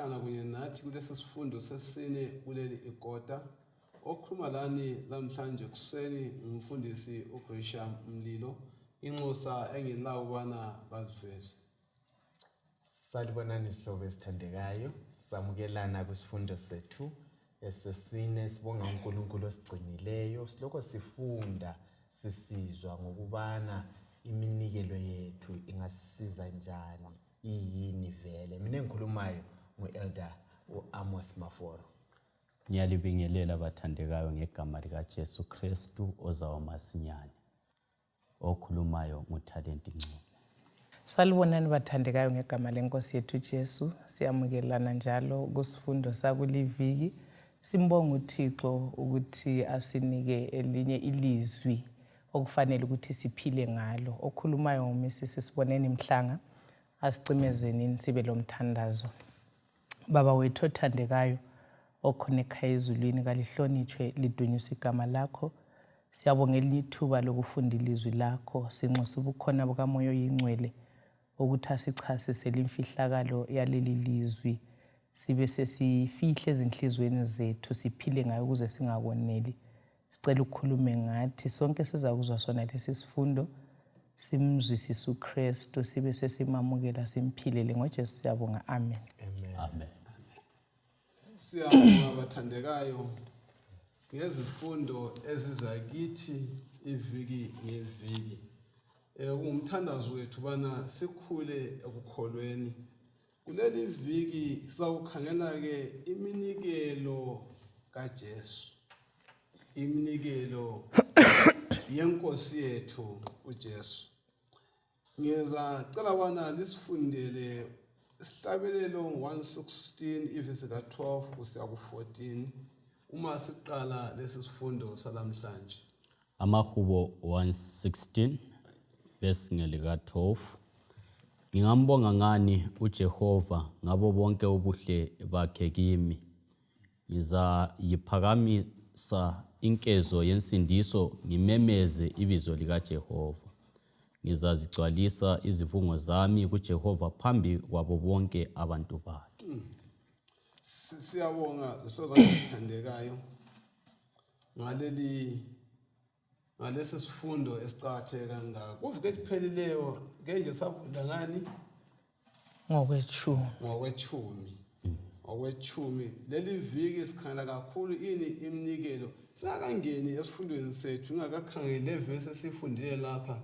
ukuhlangana kunye nathi kulesi sifundo sesine kuleli ikota. Okhuluma lani namhlanje kuseni ngumfundisi uGresham Mlilo. Inxusa engilawo bana baziveze. Salibonani sihlobo esithandekayo, samukelana kwisifundo sethu sesine. Sibonga uNkulunkulu osigcinileyo, siloko sifunda sisizwa ngokubana iminikelo yethu ingasisiza njani, iyini vele. Mina engikhulumayo ngu-Elder Amos Maforo. Ngiyalibingelela abathandekayo ngegama likaJesu Kristu ozawa masinyane. Okhulumayo nguTalent Ncube. Salibonani bathandekayo ngegama lenkosi yethu Jesu. Siyamukelana njalo kusifundo sakuliviki. Simbonga uThixo ukuthi asinike elinye ilizwi okufanele ukuthi siphile ngalo. Okhulumayo nguMrs Siboneni Mhlanga. Asicimezeni sibe lomthandazo. Baba wethu othandekayo okhona ekhaya ezulwini, kalihlonitshwe lidunyiswe igama lakho. Siyabongela elinye ithuba lokufunda ilizwi lakho. Sinxusa ubukhona bukaMoya Oyingcwele ukuthi asichasisele imfihlakalo yaleli lizwi, sibe sesifihle ezinhlizweni zethu, siphile ngayo ukuze singakoneli. Sicela ukukhulume ngathi sonke sizakuzwa sona lesi sifundo, simzwisise uKristu, sibe sesimamukela simphilele ngoJesu siyabonga. Amen. Amen. Siyabonga abathandekayo ngezifundo ezizakithi iviki ngeviki. Umthandazo wethu bana sikhule ekukholweni. Kuleli viki sawukhangela ke iminikelo kaJesu. Iminikelo yenkosi yethu uJesu. Ngiyacela bana lisifundele isihlabelelo 1:16 ivesi ka12 kusiya ku14 uma siqala lesi sifundo salamhlanje. Amahubo 1:16 verse ngelika 12. Ngingambonga ngani uJehova ngabo bonke ubuhle bakhe kimi. Ngiza yiphakamisa inkezo yensindiso ngimemeze ibizo lika Jehova. Ngizazigcwalisa izivungo zami kuJehova phambi kwabo bonke abantu bakhe. Siyabonga zihlozo ezithandekayo ngalesi sifundo esiqhatheka kangaka. Kuvike liphelileyo ngenje savula ngani ngokwechumi. Leli viki sikhangela kakhulu ini iminikelo. Singakangeni esifundweni sethu ngakakhangela levesi esifundile lapha.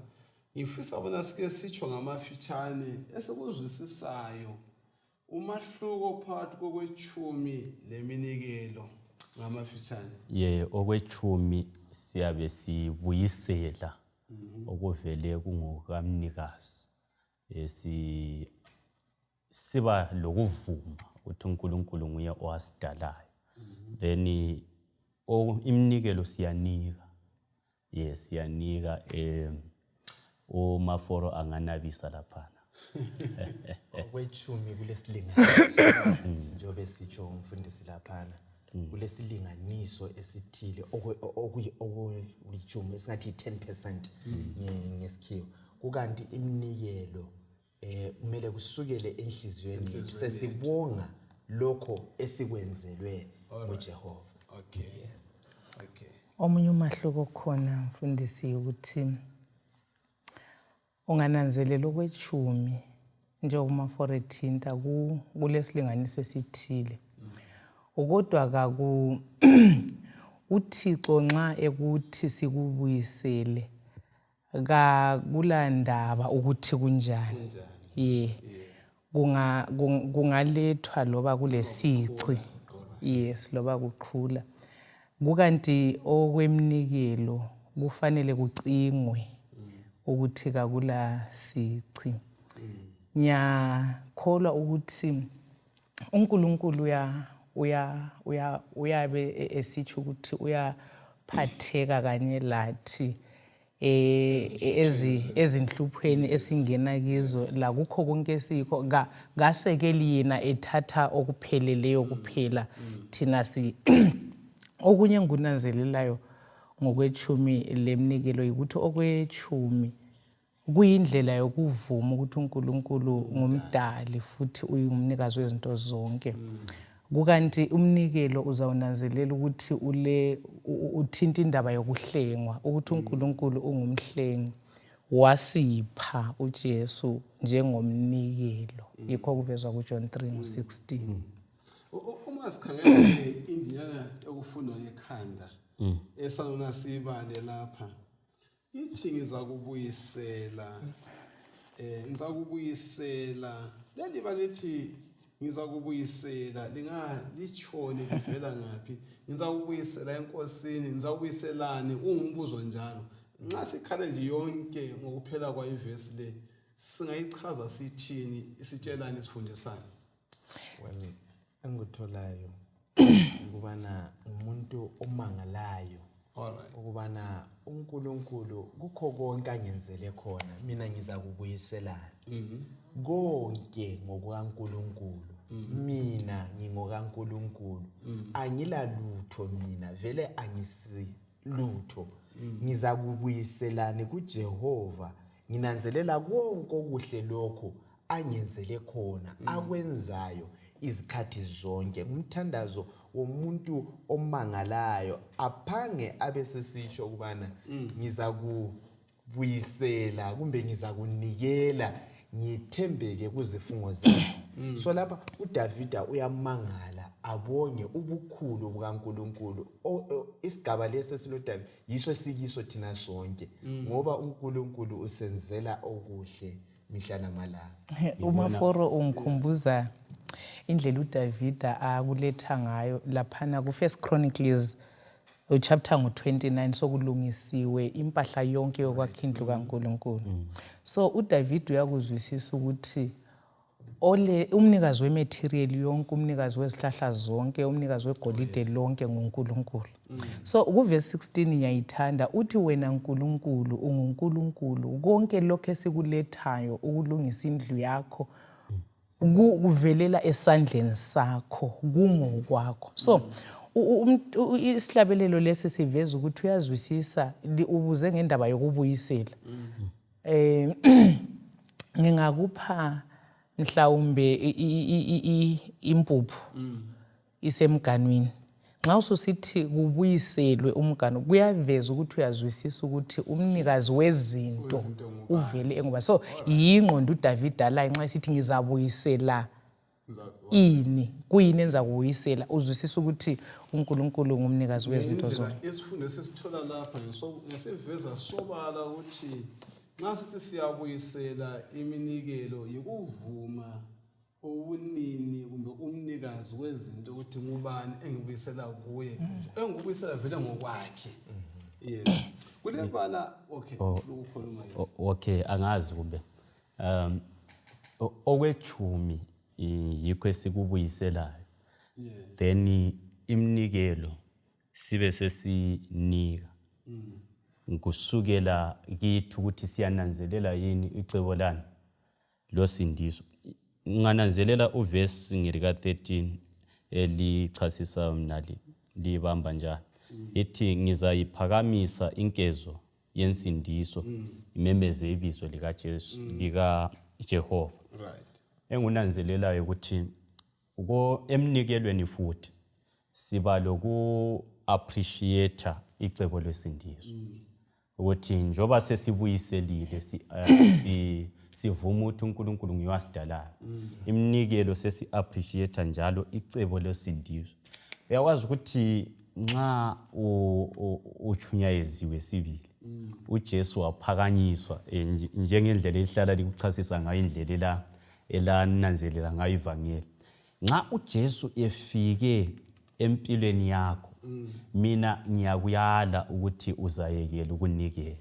Ngifisa bona sike sitsho ngamafitshane esikuzwisisayo umahluko phakathi kokwechumi leminikelo ngamafitshane. Okwechumi siyabe sibuyisela okuvele kungokamnikazi. Siba lokuvuma ukuthi uNkulunkulu nguye owasidalayo. Then iminikelo siyanika. Siyanika uMaforo anganabisa laphana. Okwechumi kulesilinganiso njengoba sitsho umfundisi laphana. Kulesilinganiso esithile okuyichumi esingathi 10% ngesikhiwo. Kukanti iminikelo kumele kusukele enhliziyweni yethu sesibonga lokho esikwenzelwe uJehova. Okay. Omunye umahluko khona mfundisi ukuthi ungananzelela okwechumi njengoba uMaforo ethinta kulesilinganiso esithile. Ukodwa uThixo nxa ekuthi sikubuyisele kakulandaba ukuthi kunjani. Kungalethwa loba kulesici. Loba kuqhula. Kukanti okweminikelo kufanele kucingwe ukuthi kakula sici. Ngiyakholwa ukuthi uNkulunkulu uyabe esitsho ukuthi uyaphatheka kanye lathi ezinhlupheni esingena kizo la kukho konke esikho ngasekeli yena ethatha okupheleleyo kuphela thina okunye ngunanzelelayo ngokwechumi leminikelo ukuthi okwechumi kuyindlela yokuvuma ukuthi uNkulunkulu ngumdali futhi uyumnikazi wezinto zonke. Kukanti umnikelo uzawunanzelela ukuthi uthinta indaba yokuhlengwa, ukuthi uNkulunkulu ungumhlengi wasipha uJesu njengomnikelo. Yikho kuvezwa kuJohn 3:16. Uma sikhangela indiyana yokufundwa ngekhanda esanona sibale lapha ithi ngizakubuyisela leli balithi ngizakubuyisela lingalitshoni livela ngaphi, ngizakubuyisela enkosini, ngizakubuyiselani, ungumbuzo njalo. Nxa sikhala nje yonke ngokuphela kwa ivesi le singayichaza sithini, isitshelani, isifundisani? Well, engikutholayo ukubana umuntu omangalayo, ukubana uNkulunkulu kukho konke angenzele khona mina ngiza kubuyiselana konke ngokukaNkulunkulu. Mina ngingokaNkulunkulu, angilalutho mina, vele angisilutho. Ngiza kubuyiselana kuJehova, nginanzelela konke okuhle lokho angenzele khona akwenzayo izikhathi zonke. Umthandazo womuntu omangalayo aphange abesesisho ukubana ngiza kubuyisela kumbe ngiza kunikela ngithembeke kuzifungo zakhe. So lapha uDavida uyamangala abonge ubukhulu bukaNkulunkulu. Isigaba lesi siloDavida yiso sikiso thina sonke ngoba uNkulunkulu usenzela okuhle mihla namalanga. Umaforo ungikhumbuza indlela uDavida akuletha ngayo laphana ku1 Chronicles chapter 29 sokulungisiwe impahla yonke yokwakha indlu kaNkulunkulu. So uDavida uyakuzwisisa ukuthi umnikazi wematerial yonke, umnikazi wezihlahla zonke, umnikazi wegolide lonke nguNkulunkulu. So kuverse 16 ngiyayithanda uthi wena nkulunkulu unguNkulunkulu, konke lokho esikulethayo ukulungisa indlu yakho kuvelela esandleni sakho, kungokwakho. So isihlabelelo lesi siveza ukuthi uyazwisisa, ubuze ngendaba yokubuyisela. Ngingakupha mhlawumbe impuphu isemganwini. Nxa ususithi kubuyiselwe umganu, kuyaveza ukuthi uyazwisisa ukuthi umnikazi wezinto uvele engoba. So yingqondo uDavida la nxa esithi ngizabuyisela ini, kuyini enza kubuyisela, uzwisisa ukuthi uNkulunkulu ngumnikazi wezinto zonke. Isifundo sesithola lapha ngesiveza sobala ukuthi nxa sithi siyabuyisela iminikelo yikuvuma ubunini kumbe umnikazi wezinto ukuthi ngubani engibuyisela kuye, engibuyisela vele ngokwakhe. Yes. Kulebala ukukhuluma yes. Okay, angazi kube okwechumi yikho esikubuyiselayo. Then iminikelo sibe sesinika kusukela kithi ukuthi siyananzelela yini icebo lani losindiso. Ngananzelela uverse ngirika 13 elichasisa mnali libamba njalo. Ithi ngizayiphakamisa inkezo yensindiso imemeze ibizo likaJesu lika Jehova. Right. Engunanzelelayo ukuthi emnikelweni futhi siba loku appreciate icebo lesindiso. Ukuthi njoba sesibuyiselile sivuma ukuthi uNkulunkulu nguyasidalayo. Iminikelo sesi appreciate njalo icebo lesindiso. Uyakwazi ukuthi nxa uchunyayeziwe sibili uJesu waphakanyiswa njengendlela ehlala likuchasisa ngayo indlela elananzelela ngayo ivangeli. Nxa uJesu efike empilweni yakho, mina ngiyakuyala ukuthi uzayekela ukunikela.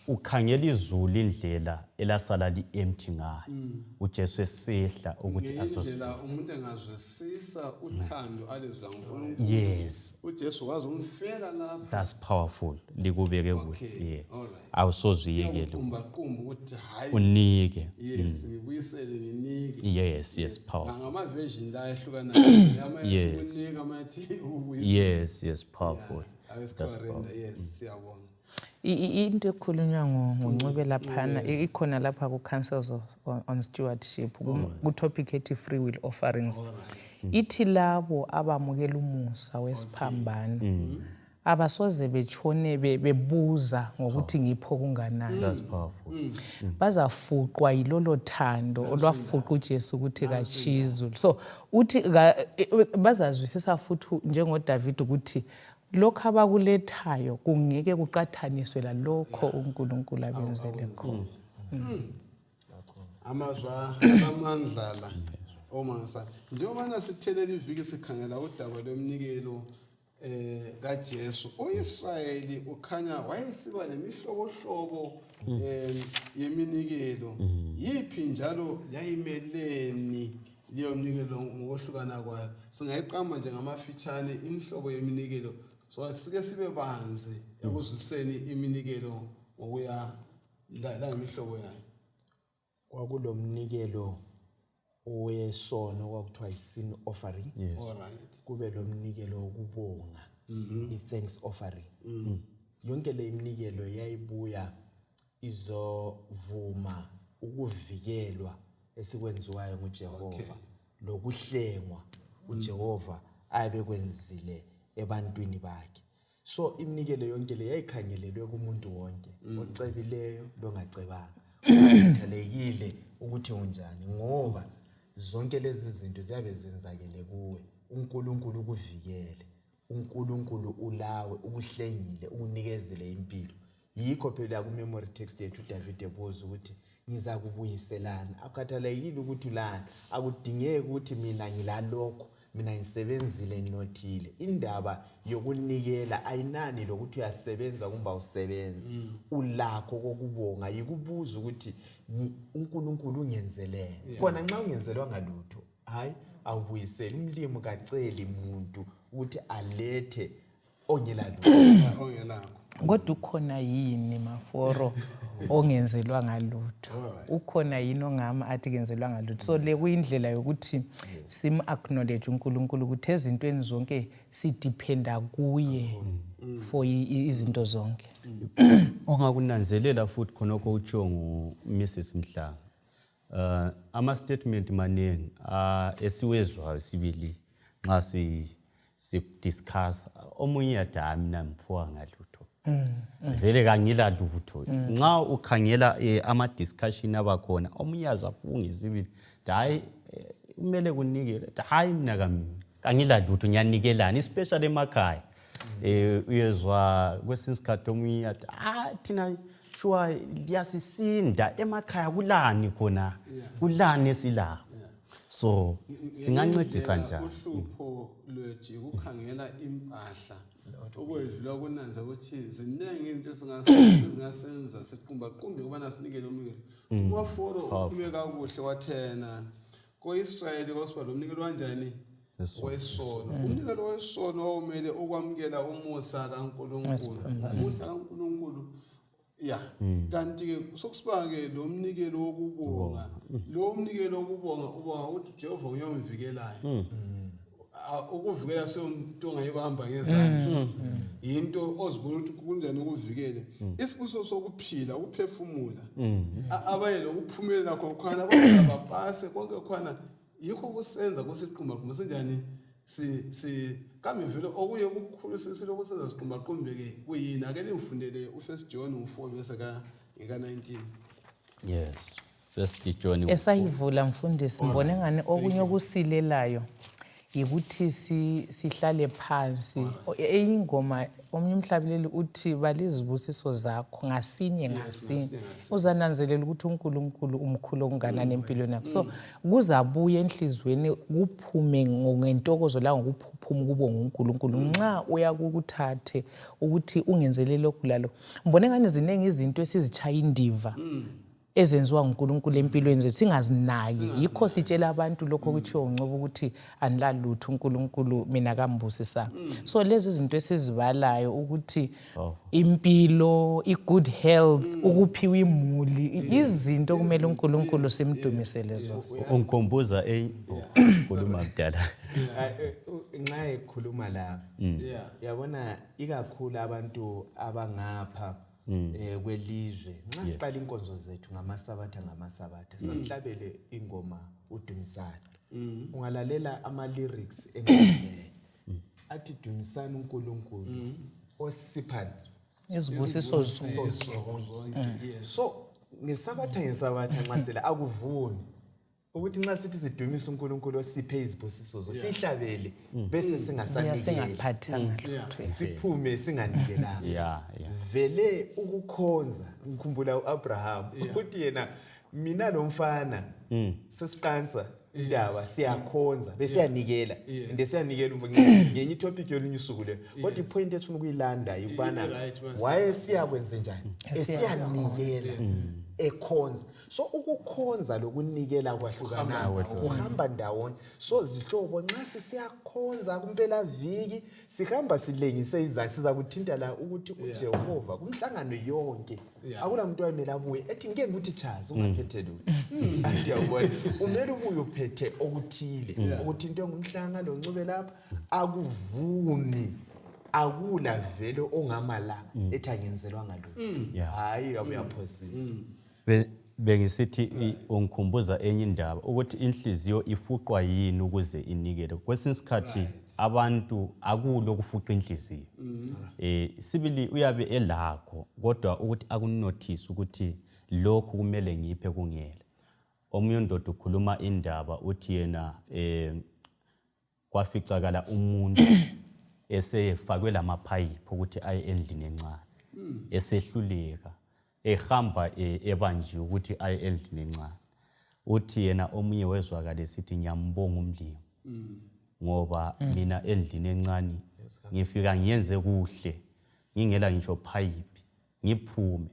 Ukhangela izulu indlela elasala li-empty ngayo. uJesu esehla ukuthi indlela umuntu engazwisisa uthando alizwa nguNkulunkulu. Yes. uJesu wazi umfela lapha. That's powerful. Likubeke kuhle. Yeah. Awusozuyekela ukuthi hayi unike. Yes, ngibuyisele nginike. Yes, powerful. Ngama version la ehlukanayo. Amathi unika, amathi ubuyisele. Yes, powerful. That's powerful. Yes, siyabonga. into ekhulunywa ngoNcube laphana ikhona lapha ku-Councils on Stewardship ku-topic ethi free will offerings. Ithi labo abamukela umusa wesiphambano abasoze betshone bebuza ngokuthi ngipho kunganani. That's powerful. Bazafuqwa yilolo thando olwafuqa uJesu ukuthi kaJesu. So uthi bazazwisisa futhi njengoDavid ukuthi lokho abakulethayo kungeke kuqathaniswe lalokho uNkulunkulu abenzele khona. Amazwa amandla la omangisa. Njengoba sithelela iviki sikhangela udaba lomnikelo kaJesu, uIsrayeli ukhanya wayesiba nemihlobohlobo yeminikelo. Yiphi njalo yayimeleni leyo mnikelo ngokuhlukana kwayo? Singayiqamba nje ngamafitshane imihlobo yeminikelo. So sike sibe banzi ekuzwiseni iminikelo ngokuya la imihlobo yayo. Kwakulomnikelo owesono kwakuthiwa isin offering. All right. Kube lomnikelo wokubonga, i-thanks offering. Yonke le iminikelo yayibuya izovuma ukuvikelwa esikwenziwayo nguJehova lokuhlengwa uJehova ayebekwenzile ebantwini bakhe. So iminikelo yonke le yayikhangelelwe kumuntu wonke, ocebileyo longacebanga, uthalekile ukuthi unjani, ngoba zonke lezi zinto ziyabe zenzakele kuwe. uNkulunkulu ukuvikele, uNkulunkulu ulawe, ukuhlengile, ukunikezele impilo. Yikho phela ku memory text yethu uDavid ebuza ukuthi ngiza kubuyiselana. Akukhathalekile ukuthi ulana, akudingeki ukuthi mina ngilalokho, mina ngisebenzile nginothile. Indaba yokunikela ayinani lokuthi uyasebenza kumbe awusebenzi. Ulakho kokubonga, yikubuza ukuthi uNkulunkulu ungenzelele. Kona nxa ungenzelwa ngalutho, hayi awubuyiseli. Umlimi kaceli umuntu ukuthi alethe ongelalutho. Ongelakho. Kodwa ukhona yini maforo ongenzelwa ngalutho? Ukhona yini ongama athi kenzelwa ngalutho? So le kuyindlela yokuthi sim acknowledge uNkulunkulu ukuthi ezintweni zonke sidependa kuye for izinto zonke. Ongakunanzelela futhi khonokho utsho nguMrs Mhlanga. Ama statement maningi esiwezwayo sibili nxa si discuss omunye yada mina mphuwa ngalutho. Vele kangila lutho. Nxa ukhangela ama discussion abakhona omunye azafunga sibili hayi kumele kunikele hayi mina kangila lutho ngiyanikelana especially emakhaya. Uyezwa kwesinye isikhathi omunye athi thina shuwa liyasisinda emakhaya kulani khona kulani esilapho. So singancedisa njani? Uhlupho lwethu ukukhangela impahla okwedlula kunanza ukuthi ziningi izinto esingasenza siqumba ukubana sinikele umnikelo. Umaforo ukhulume kakuhle wathena ko-Israyeli kwasiba lomnikelo kanjani? Wesono. Umnikelo wesono owumele ukwamukela umusa kaNkulunkulu. Umusa kaNkulunkulu. Kanti-ke sokusiba-ke lo mnikelo wokubonga. Lo mnikelo wokubonga ubonga ukuthi Jehova uyomvikelayo. Ukuvikela sonto ongayibamba ngezandla. Into ozibona ukuthi kunjani ukuvikele. Isibuso sokuphila, ukuphefumula. Abaye lokuphumelela khona abapase konke khona yikho kusenza kusiqhuma qhuma senjani kambe vele okuye kukhululisile lokusenza siqhuma qumbeke kuyini ake nimfundele u1 John 4 bese ka 19. Yes, 1 John. Esayivula mfundisi ngibone ngane okunye okusilelayo ukuthi sihlale phansi. Eyingoma omnye umhlabeleli uthi balizibusiso zakho ngasinye ngasinye. Uzananzelela ukuthi uNkulunkulu umkhulu onganani empilweni yakho. So kuzabuya enhlizweni kuphume ngentokozo la ngokuphuma ukubonga uNkulunkulu. Nxa uyakuthathe ukuthi ungenzelele lokhu lalo. Ngibone ngane zinenge izinto esizichaya indiva. Ezenziwa uNkulunkulu empilweni zethu singazinaki. Yikho sitshela abantu lokho kuthiwa uNcube ukuthi anilalutho uNkulunkulu mina kambusisa. So lezi zinto esizibalayo ukuthi impilo, i-good health, ukuphiwa imuli, izinto kumele uNkulunkulu simdumisele zona. Ungikhumbuza khuluma kudala. Nxa ekhuluma la yabona ikakhulu abantu abangapha kwelizwe nxa siqala inkonzo zethu ngamasabatha sasihlabele ingoma udumisani ungalalela ama lyrics engcwele athi dumisani uNkulunkulu osiphani izibusiso so ngesabatha nxa sela akuvuni ukuthi nxa sithi sidumisa uNkulunkulu osiphe izibusiso sihlabele bese singaphathanga siphume singanikelanga vele ukukhonza ngikhumbula uAbraham ukuthi yena mina nomfana sesiqansa indaba siyakhonza bese yanikela ndesiyanikela ngenye itopic yolunye usuku le kodwa ipoint esifuna ukuyilanda yikubana waye siyakwenza njani esiyanikela ekhonza so ukukhonza lokunikela kwahlukanayo uhamba ndawonye so zihlobo nxa sisiyakhonza kumpela viki sihamba silengise izakhi siza kuthinta la ukuthi uJehova kumhlangano yonke akula umuntu oyemela abuye ethi ngeke ukuthi chaza ungaphethe lutho andiyabona umele ubuye uphethe okuthile ukuthi into engumhlangano oncube lapha akuvumi akula vele ongamala ethi angenzelwanga lutho hayi abuyaphosisa bengisithi ungikhumbuza enye indaba ukuthi inhliziyo ifuqwa yini ukuze inikele kwesinye isikhathi abantu akulo kufuqa inhliziyo sibili uyabe elakho kodwa ukuthi akunotice ukuthi lokhu kumele ngiphe kungela omunye ndoda ukhuluma indaba uthi yena kwaficakala umuntu esefakwe lamaphayiphi ukuthi aye endlini encane esehluleka ehamba ebanjiwe ukuthi aye endlini encane uthi yena omunye wezwakala esithi ngiyambonga umlimi ngoba mina endlini encane ngifika ngiyenze kuhle ngingela ngisho phayiphi ngiphume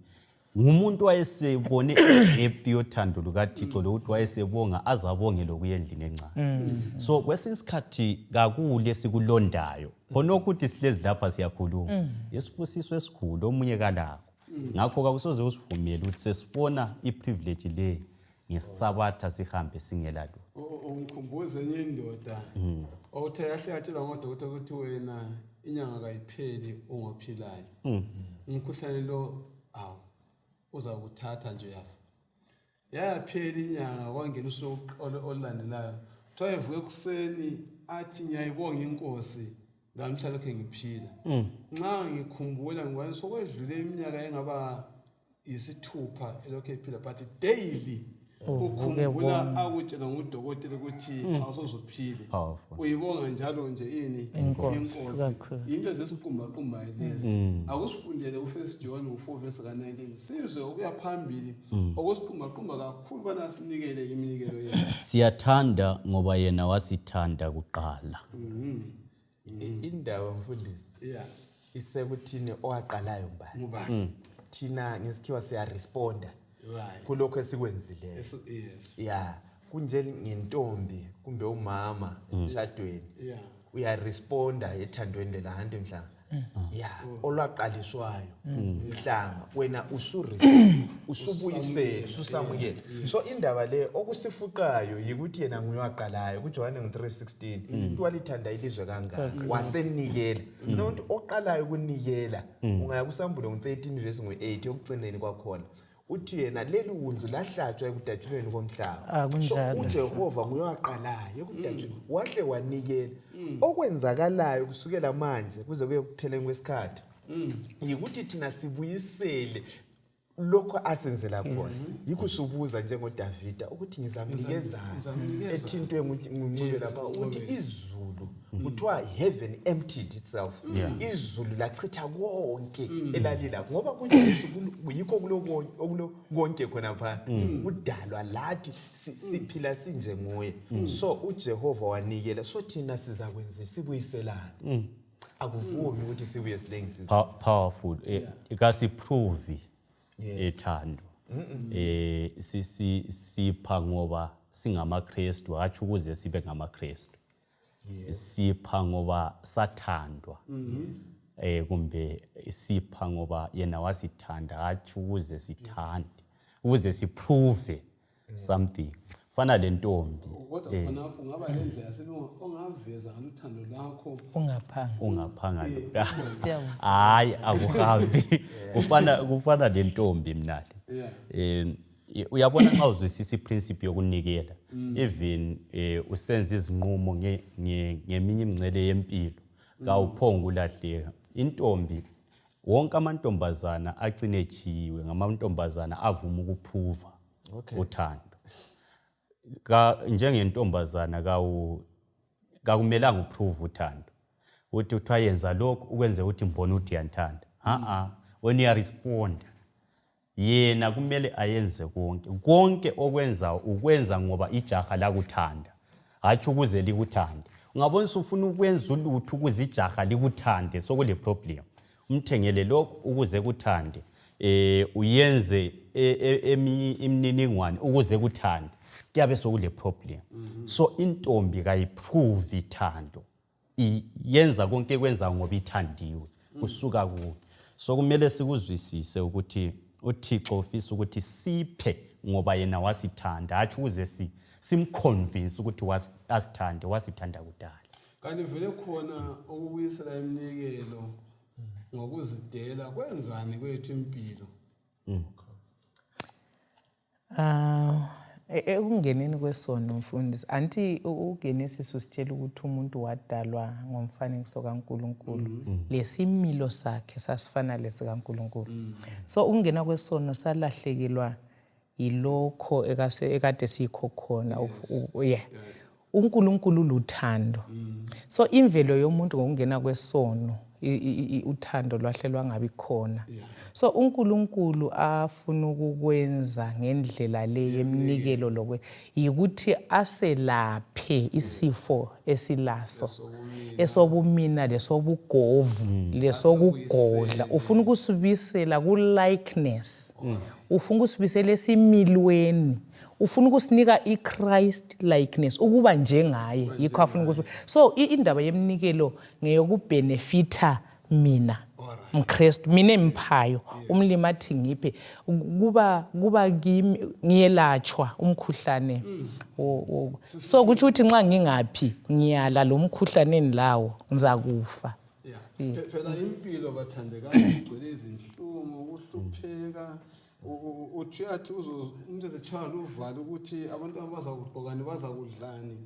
ngumuntu wayesebone empty yothando lukaThixo lokuthi wayesebonga azabonge lokuya endlini encane so kwesinye isikhathi kakule sikulondayo khona ukuthi silezi lapha siyakhuluma yesibusiso esikhulu omunye kalakho ngakho kakusoze usivumele ukuthi sesibona iprivilege le ngesabatha sihambe singela lutho ungikhumbuze enye indoda othe yahle yatshela ngodokotela ukuthi wena inyanga kayipheli ungophilayo umkhuhlane lo uza kuthatha nje yafa yaphela inyanga kwangena usuku olulandelayo kuthiwa evuke ekuseni athi ngiyayibonga inkosi ngamhla lokho ngiphila nxa ngikhumbula ngibona sokwedlule iminyaka engaba yisithupha elokho ephila but daily ukhumbula akutshela ngudokotela ukuthi awusozuphile uyibonga njalo nje ini inkosi into zesiqumba lezi akusifundele uFirst John 4:19 sizwe ukuya phambili okusiqumba kakhulu bana sinikele iminikelo yethu siyathanda ngoba yena wasithanda kuqala indaba mfundisi isekuthini owaqalayo mbani thina ngesikhiwa siya responda kulokho esikwenzileyo kunje ngentombi kumbe umama emshadweni uyaresponda ethandweni lelahande mhlanga olwaqaliswayo mhlanga wena usubuyisela usamukela so indaba le okusifuqayo yikuthi yena nguyaqalayo kuJohane 3:16 umuntu walithanda ilizwe kangaka wasenikela umuntu oqalayo ukunikela ungaya kusambulo 13:8 yokugcineni kwakhona uthi yena leli wundlu lahlatshwa ekudajulweni komhlaba so uJehova nguyaqalayo ekudajulweni wahle wanikela okwenzakalayo kusukela manje kuze kuyekupheleni kwesikhathi yikuthi thina sibuyisele lokho asenzela khona yikho subuza njengoDavida ukuthi ngizamnikezana ethintwe nguncube lapha ukuthi izulu kuthiwa heaven emptied itself izulu lachitha konke elalila ngoba kuJesu yikho konke khona pha udalwa lathi siphila sinje nguye so uJehova wanikela so thina sizakwenza sibuyiselana akuvumi ukuthi sibuye silengise powerful ikasiprove ethando sipha ngoba singamaKristu hathi ukuze sibe ngamaKristu sipha ngoba sathandwa kumbe sipha ngoba yena wasithanda hathi ukuze sithande ukuze siprove something fana le ntombi kodwa khonapho ngaba le ndlela silunga ongaveza ngaluthando lwakho ungaphanga Siyabonga. hayi akuhambi kufana le ntombi mnali uyabona xa uzwisisa iprincipe yokunikela even usenza izinqumo ngeminye imingcele yempilo kawuphonga ulahleka intombi wonke amantombazana agcine echiyiwe ngamantombazana avuma ukuphuva uthando njengentombazana kakumelanga uphuve uthando uthi uthiwa yenza lokhu ukwenze ukuthi mbone ukuthi uyanthanda when you respond yena kumele ayenze konke okwenza ukwenza ngoba ijaha lakuthanda hathi ukuze likuthande ungabona ufuna ukwenza ulutho ukuze ijaha likuthande sokule problem umthengele lokhu ukuze kuthande uyenze imininingwane ukuze kuthande kuyabe sokule problem so intombi kayiprove ithando yenza konke kwenza ngoba ithandiwe kusuka kuyo so kumele sikuzwisise ukuthi uThixo ufisa ukuthi siphe ngoba yena wasithanda hathi ukuze simconvince ukuthi asithande wasithanda kudala kanti vele khona ukubuyisela iminikelo ngokuzidela kwenzani kwethu impilo ekungeneni kwesono mfundisi anti uGenesis usitshela ukuthi umuntu wadalwa ngomfanekiso kaNkuluNkulu lesimilo sakhe sasifana lesikaNkuluNkulu so ukungena kwesono salahlekelwa yilokho ekade sikho khona uNkulunkulu luthando so imvelo yomuntu ngokungena kwesono uthando lwahlelwa ngabi khona so uNkulunkulu afuna ukukwenza ngendlela le yeminikelo lokwe yikuthi aselaphe isifo esilaso esobumina lesobugovu lesokugodla ufuna ukusibisela ku likeness ufuna ukusibisela esimilweni ufuna ukusinika iChrist likeness ukuba njengaye yikho afuna ukusibisela so indaba yeminikelo ngeyokubenefita mina mKristu mina emphayo umlimi athi ngiphe kuba kimi ngiyelatshwa umkhuhlane so kuthi uthi nxa ngingaphi ngiyala lo mkhuhlaneni lawo ngizakufa phela impilo bathandekayo igcwele izinhlungu ukuhlupheka uthi yathi umuntu ezechaya luvalo ukuthi abantu abazakugqokani bazakudlani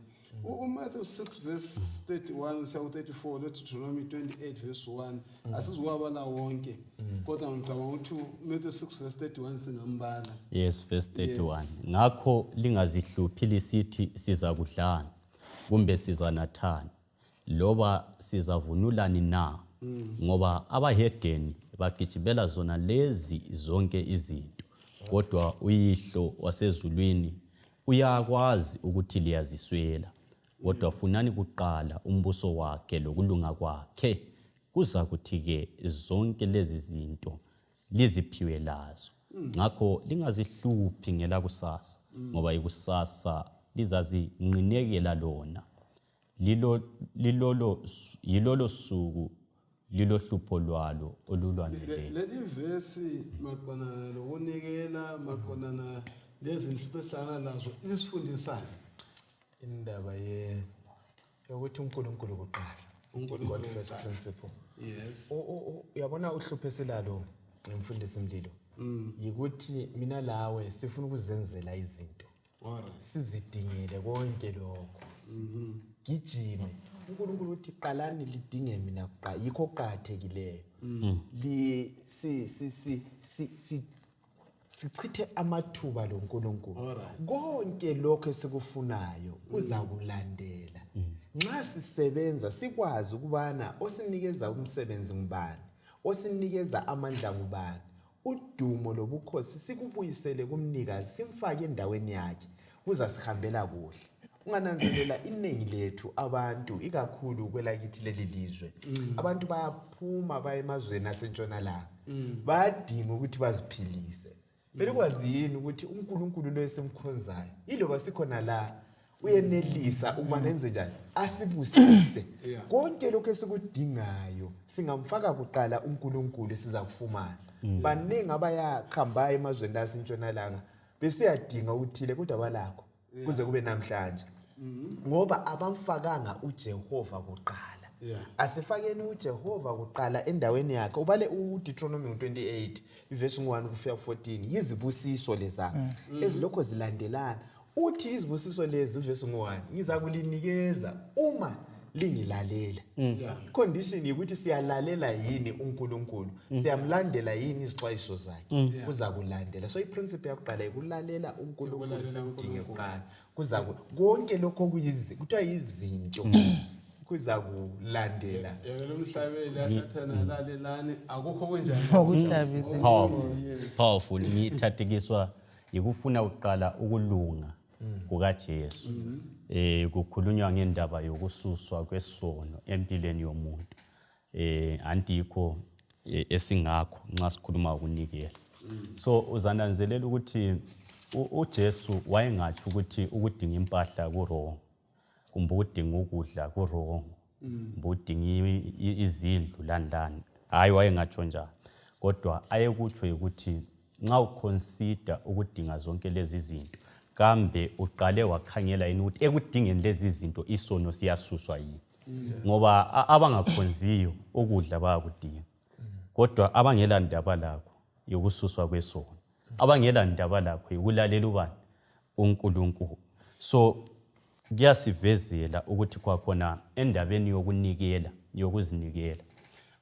uMatthew 6 verse 31 usiya ku34 Deuteronomy 28 verse 1 asizukwabala wonke kodwa ngicabanga ukuthi uMatthew 6 verse 31 singambala yes verse 31 ngakho lingazihluphi lisithi sizakudlana kumbe sizanathana loba sizavunulani na ngoba abahedeni bagijibela zona lezi zonke izinto kodwa uyihlo wasezulwini uyakwazi ukuthi liyaziswela kodwa funani kuqala umbuso wakhe lokulunga kwakhe kuza kuthi-ke zonke lezi zinto liziphiwe lazo ngakho lingazihluphi ngelakusasa ngoba ikusasa lizazinqinekela lona yilolo suku lilo hlupho lwalo olulwaneleyo leli vesi maqonana lokunikela maqonana lezi nhlupho esihlangana nazo lisifundisana indaba yokuthi uNkulunkulu kuqala God first principle yes uyabona uhlupho esilalo emfundisi Mlilo yikuthi mina lawe sifuna ukuzenzela izinto sizidingele konke lokho gijime uNkulunkulu uthi qalani lidinge mina kuqala yikho qhathekileyo sichithe amathuba loNkulunkulu konke lokho esikufunayo uzakulandela nxa sisebenza sikwazi ukubana osinikeza umsebenzi ngubani osinikeza amandla ngubani udumo lobukhosi sikubuyisele kumnikazi simfake endaweni yakhe uzasihambela kuhle ungananzelela iningi lethu abantu ikakhulu kwelakithi leli lizwe abantu bayaphuma baye emazweni asentshonalanga bayadinga ukuthi baziphilise belikwazi yini ukuthi uNkulunkulu lo esimkhonzayo iloba sikhona la uyenelisa ukuba nenze njani asibusise konke lokho esikudingayo singamfaka kuqala uNkulunkulu sizakufumana baningi abayakhamba emazweni asentshonalanga besiyadinga ukuthile kodwa balakho kuze kube namhlanje ngoba abamfakanga uJehova kuqala. Asifakeni uJehova kuqala endaweni yakhe. Ubale uDeuteronomy 28 verse 1 kufika 14 yizibusiso lezanga ezilokho zilandelana. Uthi izibusiso lezi verse 1 ngiza kulinikeza uma lingilalela. Condition ukuthi siyalalela yini uNkulunkulu, siyamlandela yini izixwayiso zakhe, kuza kulandela. So iprinciple yakuqala ikulalela uNkulunkulu sidinge kuqala. Kuza konke lokho kuthiwa yizinto kuza kulandela. Lo mhlabeni asathana lalelani akukho kunjani. Powerful. Ngithathekiswa yikufuna uqala ukulunga kukaJesu. Kukhulunywa ngendaba yokususwa kwesono empilweni yomuntu. Andikho esingakho nxa sikhuluma ukunikela. So uzananzelela ukuthi uJesu wayengathi ukuthi ukudinga impahla kurongo, kumbe ukudinga ukudla kurongo, kumbe udinga izindlu landlani. Hayi wayengatsho njalo. Kodwa ayekutsho ukuthi nxa uconsider ukudinga zonke lezi zinto, kambe uqale wakhangela yini ukuthi ekudingeni lezi zinto isono siyasuswa yini. Ngoba abangakhonziyo ukudla bayakudinga. Kodwa abangela ndaba lakho yokususwa kwesono, abangela ndaba lakho ukulalela ubani uNkulunkulu. So kuyasivezela ukuthi kwakhona endabeni yokunikela, yokuzinikela,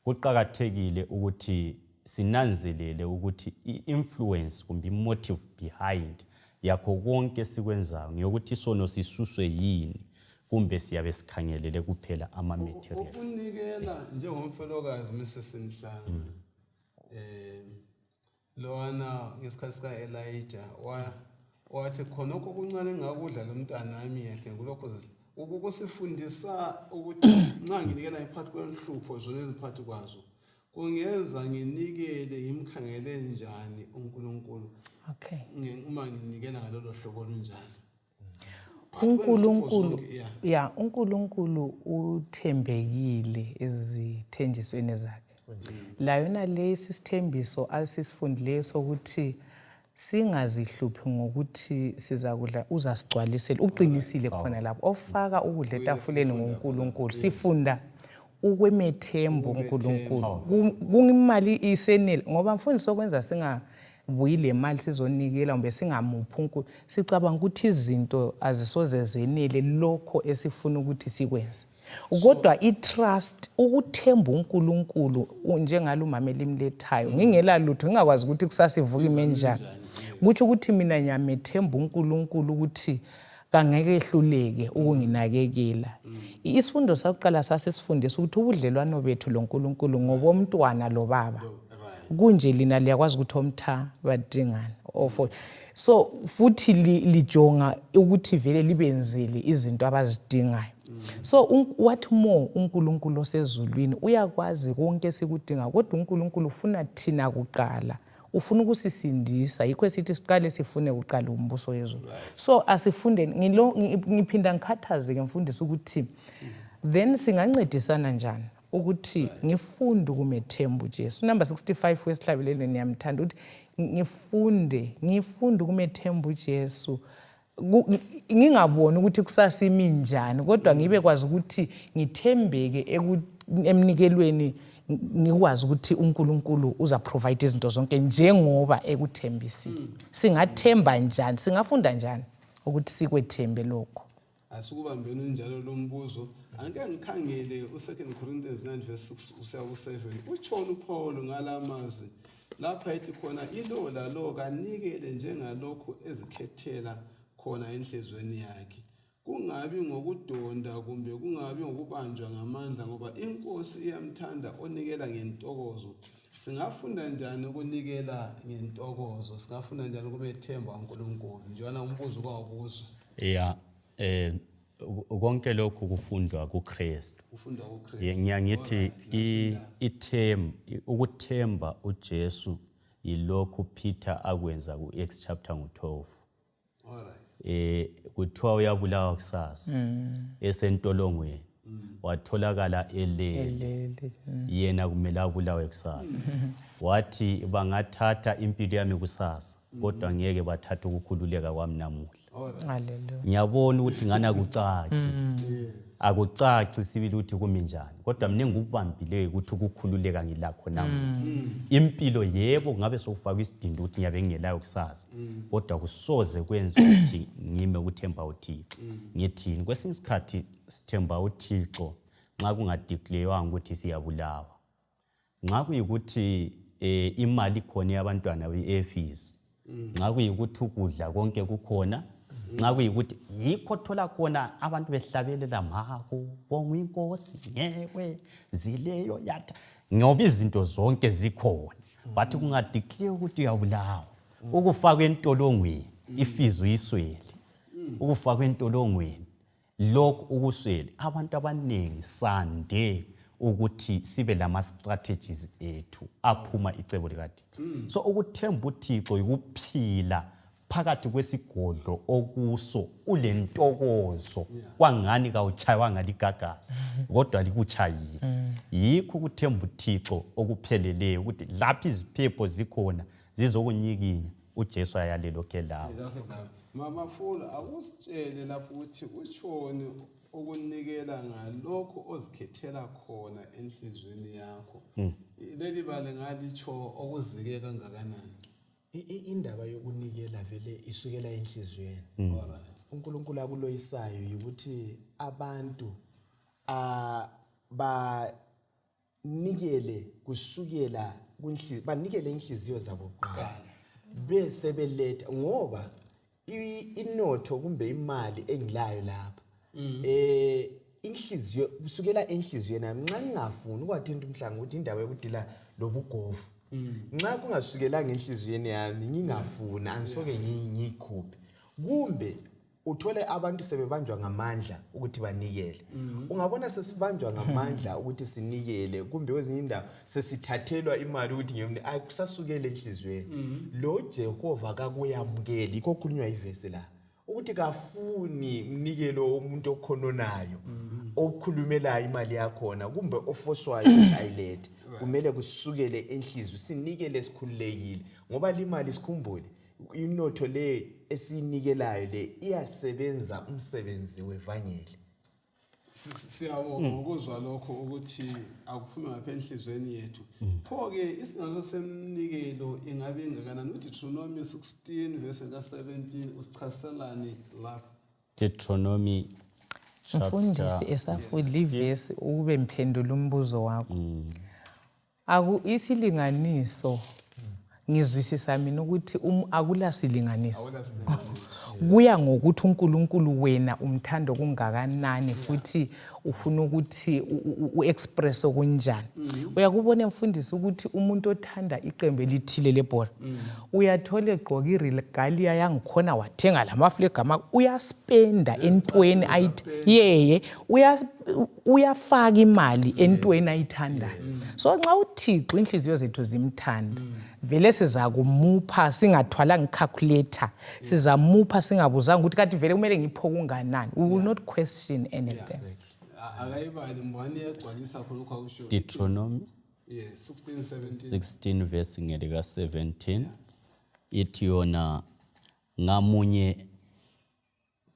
kuqakathekile ukuthi sinanzelele ukuthi i-influence kumbe i-motive behind yakho konke sikwenzayo ngiyokuthi isono sisuswe yini, kumbe siyabe sikhangelele kuphela ama-material. Ukunikela njengomfelokazi Mrs. Mhlanga, lowana ngesikhathi sika-Elijah wathi khonokho okuncane engakudla lo mntanami yehle kulokho ukusifundisa ukuthi nxa nginikela ngiphathi kwenhlupho zona eziphathi kwazo kungenza nginikele ngimkhangele njani uNkulunkulu. Okay. Uma nginikela ngalolo hlobo olunjani. uNkulunkulu uthembekile ezithenjisweni zakhe. La yona lesi sithembiso asisifundileyo sokuthi singazihluphi ngokuthi sizakudla uzasigcwalisela uqinisile khona lapho ofaka ukudla etafuleni ngoNkulunkulu. Sifunda ukwemethembu uNkulunkulu. Kungimali isenele ngoba mfundisi okwenza singabuyi le mali sizonikela kumbe singamuphi uNkulunkulu. Sicabanga ukuthi izinto azisoze zenele lokho esifuna ukuthi sikwenze. Kodwa itrust ukuthemba uNkulunkulu njengalo umama elimlethayo ngingela lutho ngingakwazi ukuthi kusasivuka imenjani. Kuthi ukuthi mina nyamethemba uNkulunkulu ukuthi kangeke ehluleke ukunginakekela. Isifundo sakuqala sasesifundisa ukuthi ubudlelwano bethu loNkulunkulu ngobomntwana lo baba. Kunje lina liyakwazi ukuthi omtha badingana ofo. So futhi lijonga ukuthi vele libenzele izinto abazidingayo. So what more uNkulunkulu osezulwini uyakwazi konke sikudinga kodwa uNkulunkulu ufuna thina kuqala. Ufuna ukusisindisa yikho sithi siqale sifune kuqala umbuso wezulu. So asifunde ngiphinda ngikhathaze ke mfundisi ukuthi then singancedisana njani ukuthi ngifunde kumethembu uJesu. Number 65 wesihlabelelo niyamthanda ukuthi ngifunde kumethembu uJesu. Ngingaboni ukuthi kusasimi njani kodwa ngibe kwazi ukuthi ngithembeke emnikelweni ngikwazi ukuthi uNkulunkulu uza provide izinto zonke njengoba ekuthembisile. Singathemba njani, singafunda njani ukuthi sikwethembe lokho. Asikubambeni njalo lo mbuzo. Angeke ngikhangele u2 Corinthians 9 verse 6 usiya ku7. Utshona uPaul ngalamazwi lapha ethi khona ilola lo kanikele njengalokho ezikhethela khona enhlizweni yakhe. Kungabi ngokudonda kumbe kungabi ngokubanjwa ngamandla ngoba inkosi iyamthanda onikela ngentokozo. Singafunda njani ukunikela ngentokozo? Singafunda njani ukumethemba uNkulunkulu? Njalo umbuzo kwakuzo. Konke lokhu kufundwa kuKristu. Kufundwa kuKristu. Ngiyangithi ukuthemba uJesu yilokhu Peter akwenza kuActs chapter 12. Kuthiwa uyabulawa kusasa esentolongweni watholakala elele yena kumele abulawe kusasa. Wathi bangathatha impilo yami kusasa kodwa ngeke bathatha ukukhululeka kwami namuhla. Hallelujah. Ngiyabona ukuthi ngana kucaci. Akucaci sibili ukuthi kumi njani. Kodwa mina ngikubambileyo ukuthi ukukhululeka ngilakho namuhla. Impilo yebo ngabe sokufaka isidindo ukuthi ngiyabe ngingelayo kusasa. Kodwa kusoze kwenza ukuthi ngime ukuthemba uThixo. Ngithini kwesinye isikhathi sithemba uThixo nxa kungadeclarewanga ukuthi siyabulawa. Nxa kuyikuthi imali khona yabantwana beEfeso. Nxa kuyikuthi ukudla konke kukhona. Nxa kuyikuthi yikho thola khona abantu behlabelela mako bonga inkosi ngekwe zileyo yatha ngoba izinto zonke zikhona bathi kungadeclare ukuthi uyabulawa ukufaka entolongweni ifizo iswele ukufaka entolongweni lokho ukuswele abantu abaningi sande ukuthi sibe lama strategies ethu aphuma icebo likaThixo. So ukuthemba uThixo ukuphila phakathi kwesigodlo okuso ulentokozo kwangani kawuchaywa ligagazi kodwa likuchayile. Yikho ukuthemba uThixo okupheleleyo ukuthi lapha iziphepho zikhona zizokunyikinya uJesu ayalelo kelawo. Mama Fula akusitshele lapho ukuthi utshoni ukunikela ngalokho ozikhethela khona enhlizweni yakho. Leli bale ngalicho okuzike kangakanani. Indaba yokunikela vele isukela enhlizweni. uNkulunkulu akuloyisayo ukuthi abantu banikele kusukela banikele inhliziyo zabo kuqala bese beletha ngoba inotho kumbe imali engilayo lapha inhliziyo kusukela enhliziyweni nami nxa ngingafuni ukwathinta umhlanga ukuthi indaba yokudila lobugovu nxa kungasukelanga enhliziyweni yami ngingafuni angisoke ngiyikhuphe kumbe uthole abantu sebebanjwa ngamandla ukuthi banikele. Ungabona sesibanjwa ngamandla ukuthi sinikele kumbe kwezinye indawo sesithathelwa imali ukuthi ngiyomni akusasukele enhlizweni. Lo Jehova kakuyamukeli ikho kukhulunywa ivesi la ukuthi kafuni umnikelo umuntu okhononayo okhulumela imali yakhona kumbe ofoswayo ayilethe. Kumele kusukele enhlizweni sinikele esikhululekile ngoba imali sikhumbule inotho le esinikelayo le iyasebenza umsebenzi wevangeli. Siyabonga ukuzwa lokho ukuthi akuphumi ngapha enhlizweni yethu. Pho ke isingazo semnikelo ingabe ingakanani uthi Deuteronomy 16 verse 17 usichaselani lapha? Deuteronomy Mfundisi esafudla ivesi ukube mphendula umbuzo wakho. Isilinganiso ngizwisisa mina ukuthi akula silinganiso. Kuya ngokuthi uNkulunkulu wena umthando kungakanani futhi ufuna ukuthi uexpress okunjani. Uyakubona mfundisi ukuthi umuntu othanda iqembu elithile lebhola uyathola egqoka iregalia yangikhona wathenga lamaflag uyaspenda entweni uyafaka imali entweni ayithandayo. So nxa uThixo inhliziyo zethu zimthanda vele sizakumupha singathwalanga calculator sizamupha singabuzanga ukuthi kanti vele kumele ngipho kunganani. We will not question anything. Akayibali mbani yagcwalisa khonokho akusho. Deuteronomy 16 verse ngelika 17 ithi yona ngamunye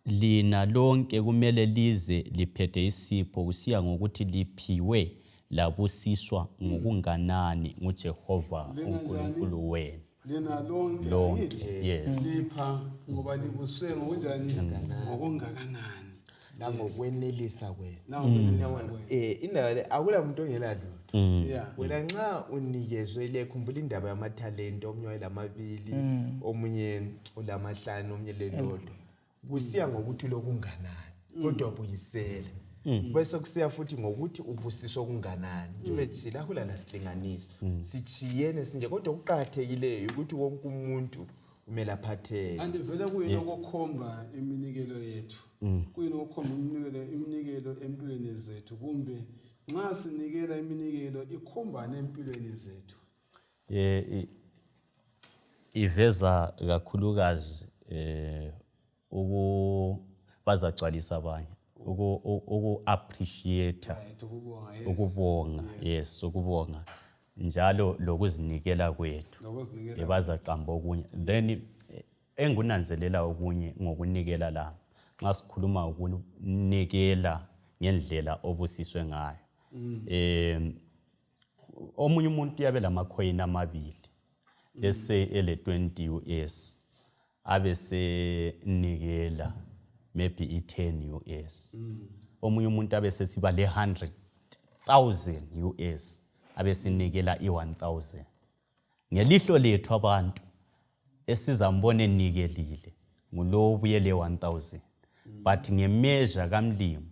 lina lonke kumele lize liphethe isipho kusiya ngokuthi liphiwe labusiswa ngokunganani nguJehova uNkulunkulu wenu. Lena lonke yes lipha ngoba libuswe ngokunjani ngokungakanani nangokwenelisa kwenu. Indaba le akula umuntu ongela lutho. Wena nxa unikezwe le khumbula indaba yamathalente omunye wayelamabili omunye ulamahlanu omunye lelodwa kusiya ngokuthi lokunganani kodwa ubuyisela. Bese kusiya futhi ngokuthi ubusiswa okunganani. Njengoba thina akula lasilinganiso sichiyene sinje kodwa ukuqhathekile ukuthi wonke umuntu kumele aphatheke. Andivele kuyini okukhomba iminikelo yethu. Kuyini okukhomba iminikelo empilweni zethu kumbe nxa sinikela iminikelo ikhomba nempilweni zethu. Iveza kakhulukazi bazagcwalisa abanye uku appreciate ukubonga yes ukubonga njalo lokuzinikela kwethu Lokuzinikela. bazaqamba okunye. Then engunanzelela okunye ngokunikela la nxa sikhuluma ukunikela ngendlela obusiswe ngayo. Omunye umuntu yabe lamakhoyini amabili bese ele 20 US abese nikela maybe i10 US. Omunye umuntu abese siba le 100,000 US abesinikela i1000. Ngelihlo lethu abantu esizambona enikelile ngulo obuye le 1000, but ngemeasure kamlimo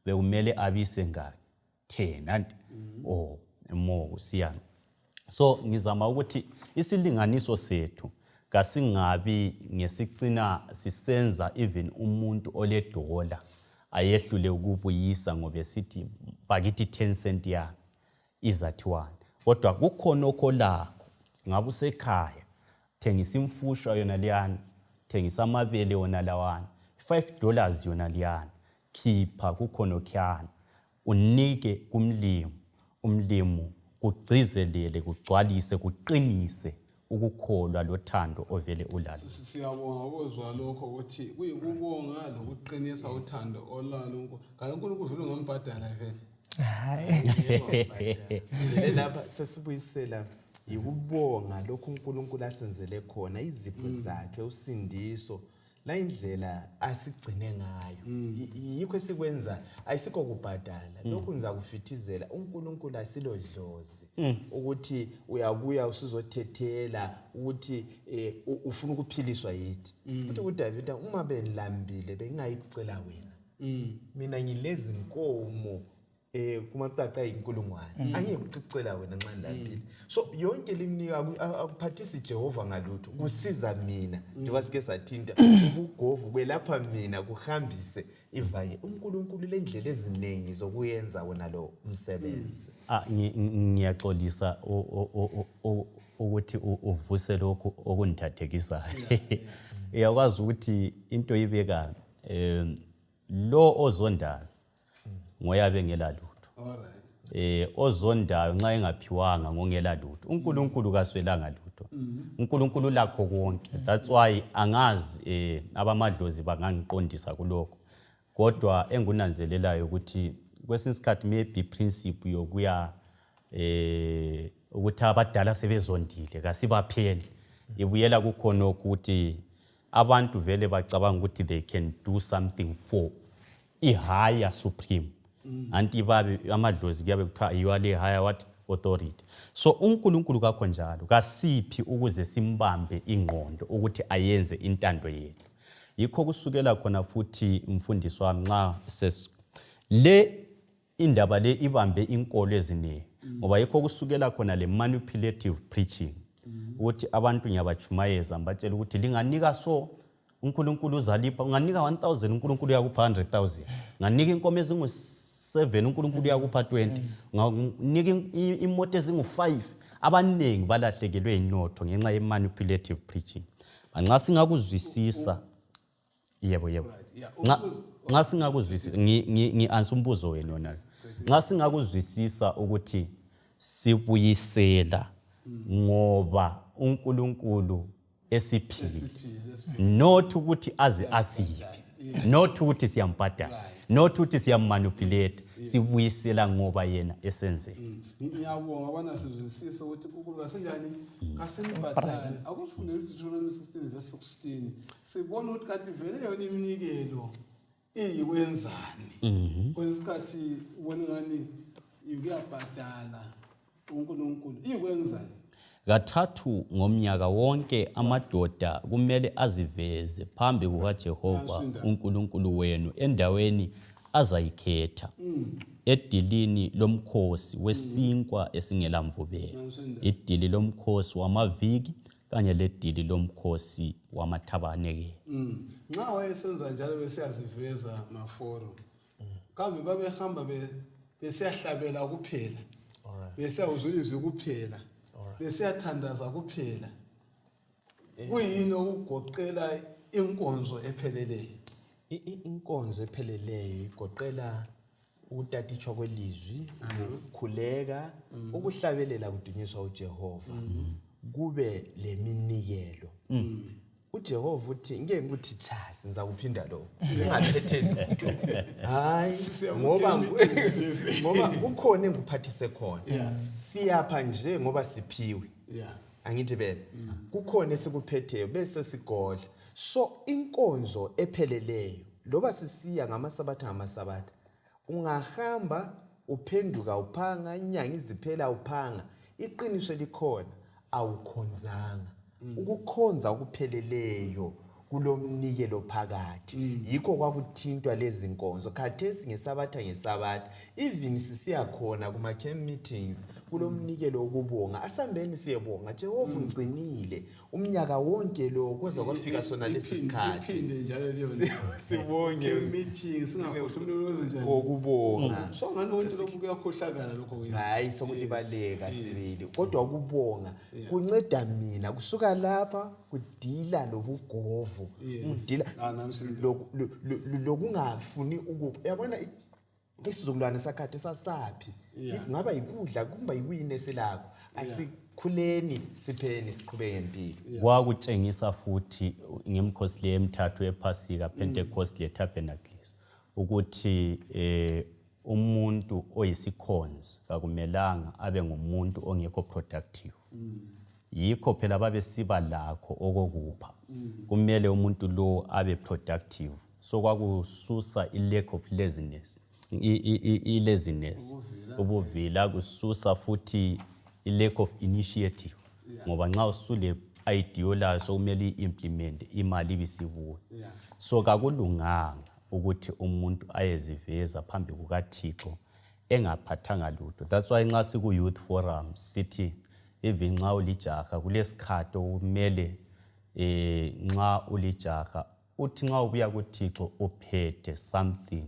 bekumele abise ngaki 10 and more kusiyana. So ngizama ukuthi isilinganiso sethu kasingabi ngesicina sisenza even umuntu oledola ayehlule ukubuyisa ngoba sithi bakithi 10 cent ya izathiwana. Kodwa kukhona okholakho ngabe usekhaya thengisa imfushwa yona liyana, thengisa amabele yona lawana, $5 yona liyana, khipha kukhona okyana unike kumlimo, umlimo kugcizelele kugcwalise kuqinise ukukholwa lothando ovele ulalo. Siyabonga ukuzwa lokho ukuthi kuyikubonga lokuqinisa uthando olalo. Kanti uNkulunkulu uvele ngombhadala vele. Lapha sesibuyisela yikubonga lokhu uNkulunkulu asenzele khona izipho zakhe usindiso la indlela asigcine ngayo yikho esikwenza ayisikho kubhadala lokhu nizakufithizela uNkulunkulu asilodlozi ukuthi uyabuya usizothethela ukuthi ufuna ukuphiliswa yithi uthi uDavid uma benilambile bengayicela wena mina ngilezi inkomo kumaqaqa ayinkulungwane angiyekucela wena nxa ndilambile. So yonke limnika akuphathisi Jehova ngalutho kusiza mina njengoba sike sathinta ubugovu kwelapha mina kuhambise ivanye uNkulunkulu lendlela eziningi zokuyenza wona lo umsebenzi. Ngiyaxolisa ukuthi uvuse lokho okunithathekisayo. Uyakwazi ukuthi into ibeka lo ozondayo ngoyabe ngela lutho. Ozondayo nxa engaphiwanga ngongela lutho. uNkulunkulu kaswelanga lutho. uNkulunkulu lakho konke. That's why angazi abamadlozi bangangiqondisa kuloko. Kodwa engunanzelelayo ukuthi kwesinye isikhathi maybe principle yokuya ukuthi abadala sebezondile kasibaphele ibuyela kukhona ukuthi abantu vele bacabanga ukuthi they can do something for i-higher supreme. Anti babe amadlozi kuyabe kuthiwa you are the higher what authority. So uNkulunkulu kakho njalo kasiphi ukuze simbambe ingqondo ukuthi ayenze intando yethu. Yikho kusukela khona futhi umfundisi wami nxa le indaba le ibambe inkolo eziningi ngoba yikho kusukela khona le manipulative preaching ukuthi abantu ngiyabachumayeza mbatshela ukuthi linganika so uNkulunkulu uzalipha unganika 1000 uNkulunkulu yakupha 100,000 nganika inkomo ezingu7 uNkulunkulu yakupha 20 nganika imoto ezingu5 abaningi balahlekelwe inotho ngenxa ye manipulative preaching. Nxa singakuzwisisa yebo nxa singakuzwisisa ngi-answer umbuzo wenu wona nxa singakuzwisisa ukuthi sibuyisela ngoba uNkulunkulu esiphile not ukuthi aze asiphe not ukuthi siyambhadala not ukuthi siyamanipulate sibuyisela ngoba yena esenzele. Ngiyabonga abana sizwisisa ukuthi uNkulunkulu kasenjani kasembhadala akufundele Deuteronomy 16:16 sibona ukuthi kanti vele yona iminikelo iyikwenzani kwesikhathi ubona ngani ukuyabhadala uNkulunkulu iyikwenzani. Kathathu ngomnyaka wonke amadoda kumele aziveze phambi kukaJehova uNkulunkulu wenu endaweni azayikhetha edilini lomkhosi wesinkwa esingelamvubelo, idili lomkhosi wamaviki kanye ledili lomkhosi wamathabanekeli. Nxa wayesenza njalo besiyaziveza maforo kambe babehamba besiyahlabela kuphela besiyawuzulizwa kuphela besiyathandaza kuphela kuyini okugoqela inkonzo epheleleyo. Inkonzo epheleleyo igoqela ukutatishwa kwelizwi, ukukhuleka, ukuhlabelela kudunyiswa uJehova, kube leminikelo. uJehova uthi ngeke ngithi cha senza kuphinda lokho ngingaphethe lutho hayi ngoba kukhona engiphathise khona siyapha nje ngoba siphiwe angithi bene kukhona esikuphetheyo bese sigodla so inkonzo epheleleyo loba sisiya ngamasabatha ungahamba uphenduka uphanga inyanga iziphela uphanga iqiniso likhona awukhonzanga ukukhonza okupheleleyo kulomnikelo phakathi yikho kwakuthintwa lezi nkonzo khathesi ngesabatha even sisiya khona kuma camp meetings kulomnikelo okubonga asambeni siyebonga Jehova ungcinile umnyaka wonke lo kweza kwafika sona lesi sikhathi iphinde njalo leyo sibonge meetings singakhohlwa uloze njani okubonga so ngalonto lokho kuyakhohlakala lokho kwenza hayi sokulibaleka sibili kodwa ukubonga kunceda mina kusuka lapha kudila lobugovu udila lokungafuni yabona isizukulwane sakhathi sasaphi ngaba ikudla kumba yiwine selakho asikhuleni sipheni siqhubeke impilo kwakutshengisa futhi ngemkhosi le emithathu ephasika Pentecost le Tabernacles ukuthi umuntu oyisikhonzi akumelanga abe ngumuntu ongekho productive yikho phela babe siba lakho okokupha kumele umuntu lo abe productive so kwakususa i-lack of laziness i-laziness ubuvila kususa futhi i-lack of initiative ngoba nxa usule ideology so kumele i-implement imali ibisibuya so kakulunganga ukuthi umuntu ayeziveza phambi kukaThixo engaphathanga lutho that's why nxa siku youth forum sithi even nxa ulijaha kulesikhathi kumele nxa ulijaha uthi nxa ubuya kuThixo uphethe something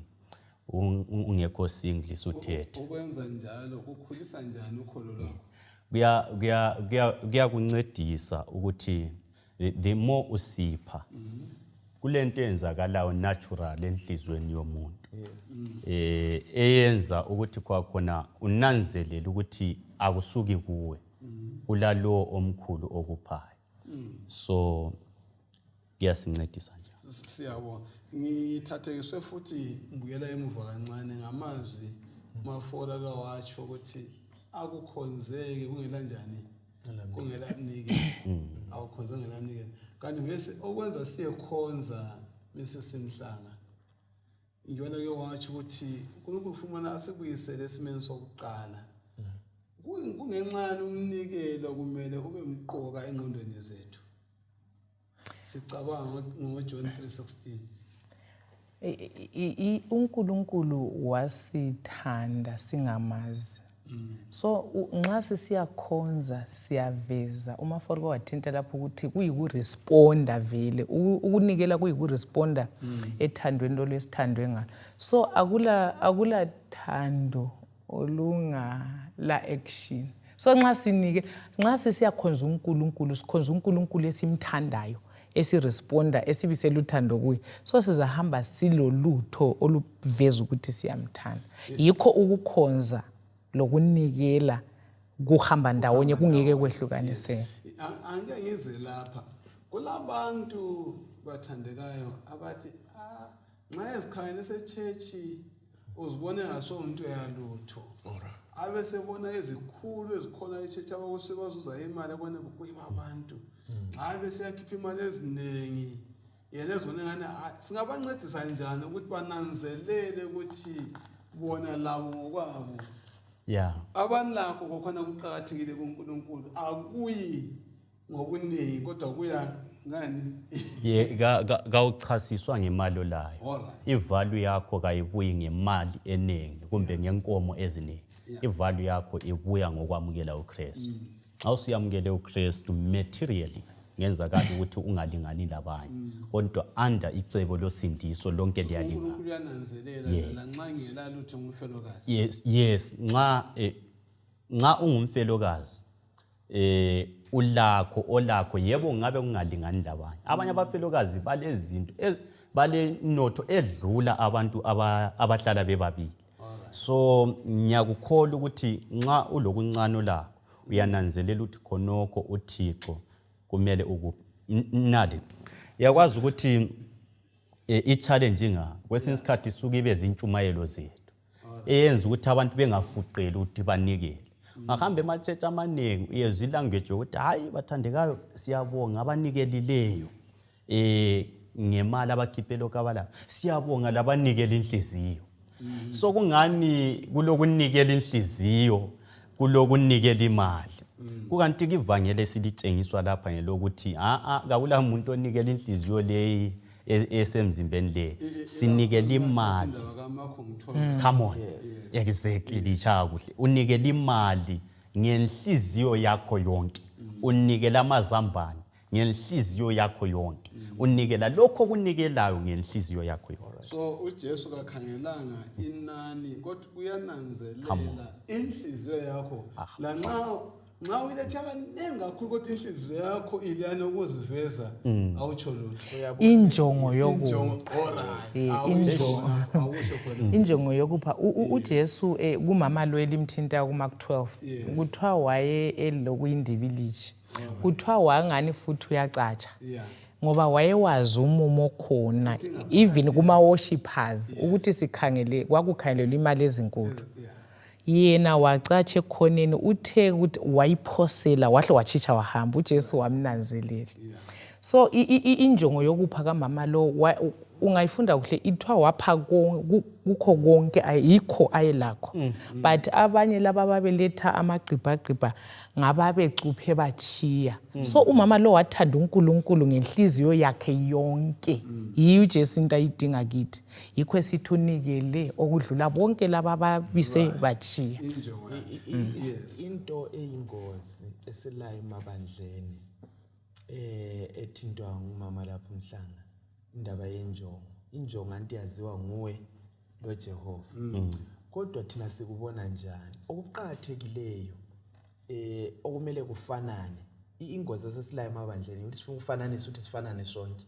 ungekho singlis uthethe ukwenza njalo kukhulisa njani ukholo lwakho kuyakuncedisa ukuthi the more usipha kulento enzakalayo natural enhlizweni yomuntu eyenza ukuthi kwakhona unanzelela ukuthi akusuki kuwe kulalo omkhulu okuphayo so kuyasincedisa nje siyabona ngithathekiswe futhi ngibuyela emuva kancane ngamazwi mafora kawatsho ukuthi akukhonzeke kungela njani kungela mnikelo awukhonze ngela mnikelo kanti bese okwenza siyekhonza bese simhlanga njalo ke watsho ukuthi uNkulunkulu ufumana asekuyisele esimeni sokuqala kungenxa umnikelo kumele ube mqoka engqondweni zethu sicabanga ngoJohn 3:16 uNkulunkulu wasithanda singamazi so nxa sisiyakhonza siyaveza umafori kwathinta lapho ukuthi kuyikuresponder vele ukunikela kuyikuresponder ethandweni lolwesithandwe ngalo so akula thando olungala action so nxa sisiyakhonza uNkulunkulu sikhonza uNkulunkulu esimthandayo esiresponda esibisela uthando kuye so sizahamba silolutho oluveza ukuthi siyamthanda yikho ukukhonza lokunikela kuhamba ndawonye kungeke kwehlukaniseke anje ngize lapha kulabantu bathandekayo abathi nxa ezikhayeni sechechi uzibone ngaso umuntu yalutho abe sebona ezikhulu ezikhona echechi abakusebazuza imali abone kuyiba abantu nxa bese yakhipha imali eziningi yena ezibone ngane singabancedisa njani ukuthi bananzelele ukuthi bona labo ngokwabo abanakho kokhona kuqhakathekile kuNkulunkulu akuyi ngokuningi kodwa kuya ngani kawuchasiswa ngemali olayo ivalue yakho kayibuyi ngemali eningi kumbe ngenkomo eziningi ivalue yakho ibuya ngokwamukela uKristu xa usiyamukele uKristu materially ngenzakala ukuthi ungalingani labanye kodwa under icebo losindiso lonke liyalingana uNkulunkulu uyananzelela lanxa ngela lutho ngumfelokazi yes nxa ungumfelokazi olakho yebo ngabe kungalingani labanye abanye abafelokazi balezinto balenotho edlula abantu abahlala bebabili So ngiyakukholwa ukuthi nxa ulokuncane lakho uyananzelela ukuthi khonokho uThixo kumele nali. Yakwazi ukuthi i-challenge nga kwesinye isikhathi isuke ibe zintshumayelo zethu eyenza ukuthi abantu bengafuqeli ukuthi banikele. Ngahamba ema-church amaningi uyezwa ilanguage yokuthi hayi bathandekayo siyabonga abanikelileyo ngemali abakhiphe lokho abalapho, siyabonga labanikela inhliziyo. So kungani kulokunikela inhliziyo kulokunikela imali. Kukanti ivangeli esilitshengiswa lapha ngelokuthi akula muntu onikela inhliziyo leyi esemzimbeni le, sinikela imali. Come on. Exactly, lichaya kuhle. Unikela imali ngenhliziyo yakho yonke. Unikela amazambane ngenhliziyo yakho yonke. Unikela lokho kunikelayo ngenhliziyo yakho yonke. So uJesu kakhangelanga inani kodwa uyananzelela inhliziyo yakho. La nxa uyiletha kaningi kakhulu kodwa inhliziyo yakho ilana ukuziveza awutsho lutho. Injongo injongo yokupha uJesu kumama lo elimthinta kuMark 12 kuthiwa waye elokuyindibilishi. Kuthiwa wangani futhi uyacatsha. Ngoba wayewazi umumo khona even kuma worshipers ukuthi sikhangele kwakukhangelelwa imali ezinkulu. Yena wacatshe khoneni uthe ukuthi wayiphosela wahle wachicha wahamba. uJesu wamnanzelela. So injongo yokupha kamama lo ungayifunda kuhle ithiwa wapha kukho konke ayikho ayelakho. But abanye laba babeletha amagqibhagqibha ngababecuphe bachiya. So umama lo wathanda uNkulunkulu ngenhliziyo yakhe yonke. Yiyo uJesu into ayidinga kithi. Yikho esithi unikele okudlula bonke laba babise bachiya. Into eyingozi esila emabandleni ethintwa ngumama lapho umhlanga indaba yenjongo. Injongo anti yaziwa nguwe lo Jehova. Kodwa thina sikubona njani? Okuqhakathekileyo okumele kufanane. Ingozi esesila emabandleni ukuthi sifuna ukufananisa ukuthi sifanane sonke.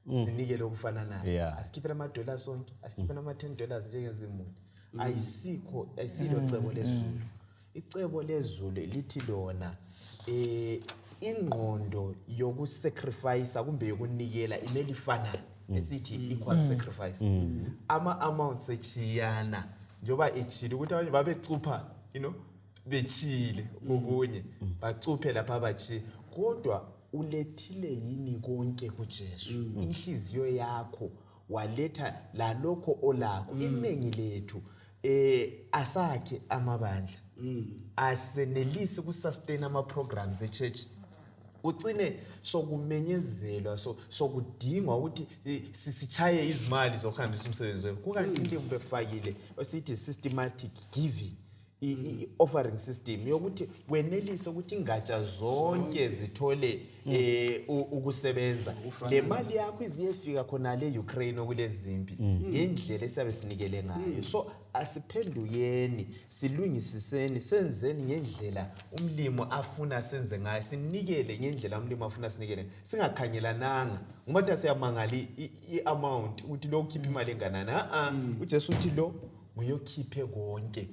Sinikele okufananayo. Asikhiphe ama-$, sonke, asikhiphe ama-$10 njengezimuli. Ayisilo cebo lezulu. Icebo lezulu lithi lona ingqondo yokusacrifice kumbe yokunikela imeli ifanana esithi equal sacrifice. Ama-amounts echiyana njoba echile ukuthi abanye babecupha bechile okunye bacuphe lapha abachi kodwa ulethile yini konke kuJesu. Inhliziyo yakho waletha la lokho olakho. Iningi lethu asakhe amabandla asenelisi ukusustain ama-programs e-church. Ucine sokumenyezelwa sokudingwa ukuthi sisichaye izimali zokuhambisa umsebenzi wethu. Kukanti into befakile osithi systematic giving offering system yokuthi wenelise ukuthi ingatsha zonke zithole ukusebenza. Le mali yakho iziyefika khona le Ukraine okulezimpi ngendlela esiyabe sinikele ngayo. So asiphendukeni silungisiseni senzeni ngendlela umlimo afuna senze ngayo. Sinikele ngendlela umlimo afuna sinikele. Singakhanyelananga ngobathi siyamangala i-amount ukuthi lo ukhipha imali enganani. uJesu uthi lo uyokhiphe konke.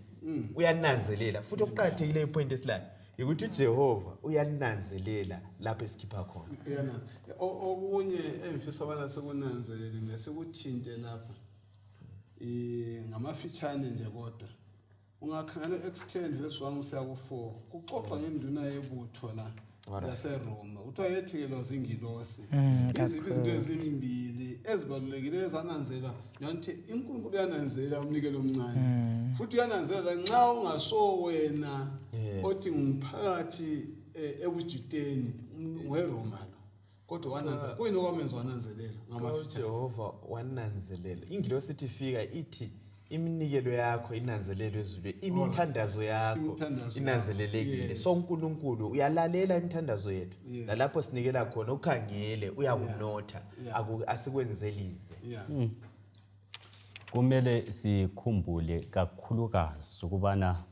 Uyananzelela futhi okuqhakathekile ipoint esilayo ukuthi uJehova uyananzelela lapho esikhipha khona. Okunye emfisa abana sekunanzelele nesekuthinte lapha ngamafitshane nje kodwa ungakhangela Acts 10:1 usiya ku4 kuxoxa ngenduna yebutho la yaseRoma. Uthiwa yethikelwa zingilosi. Izinto ezimbili ezibalulekile ezananzela ngithi uNkulunkulu uyananzelela umnikelo omncane. Futhi uyananzelela nxa ungasowena othi ngumphakathi ebujuteni weRoma lo. Kodwa wananzelela kuyini okwamenza wananzelela ngamafitshane. Jehova wananzelela. Ingilosi ithi fika ithi iminikelo yakho inanzelelwe ezulwini. Imithandazo yakho inanzelelekile. So uNkulunkulu uyalalela imithandazo yethu. Lalapho sinikela khona ukhangele uyakunotha asikwenzelize. Kumele sikhumbule kakhulukazi ukubana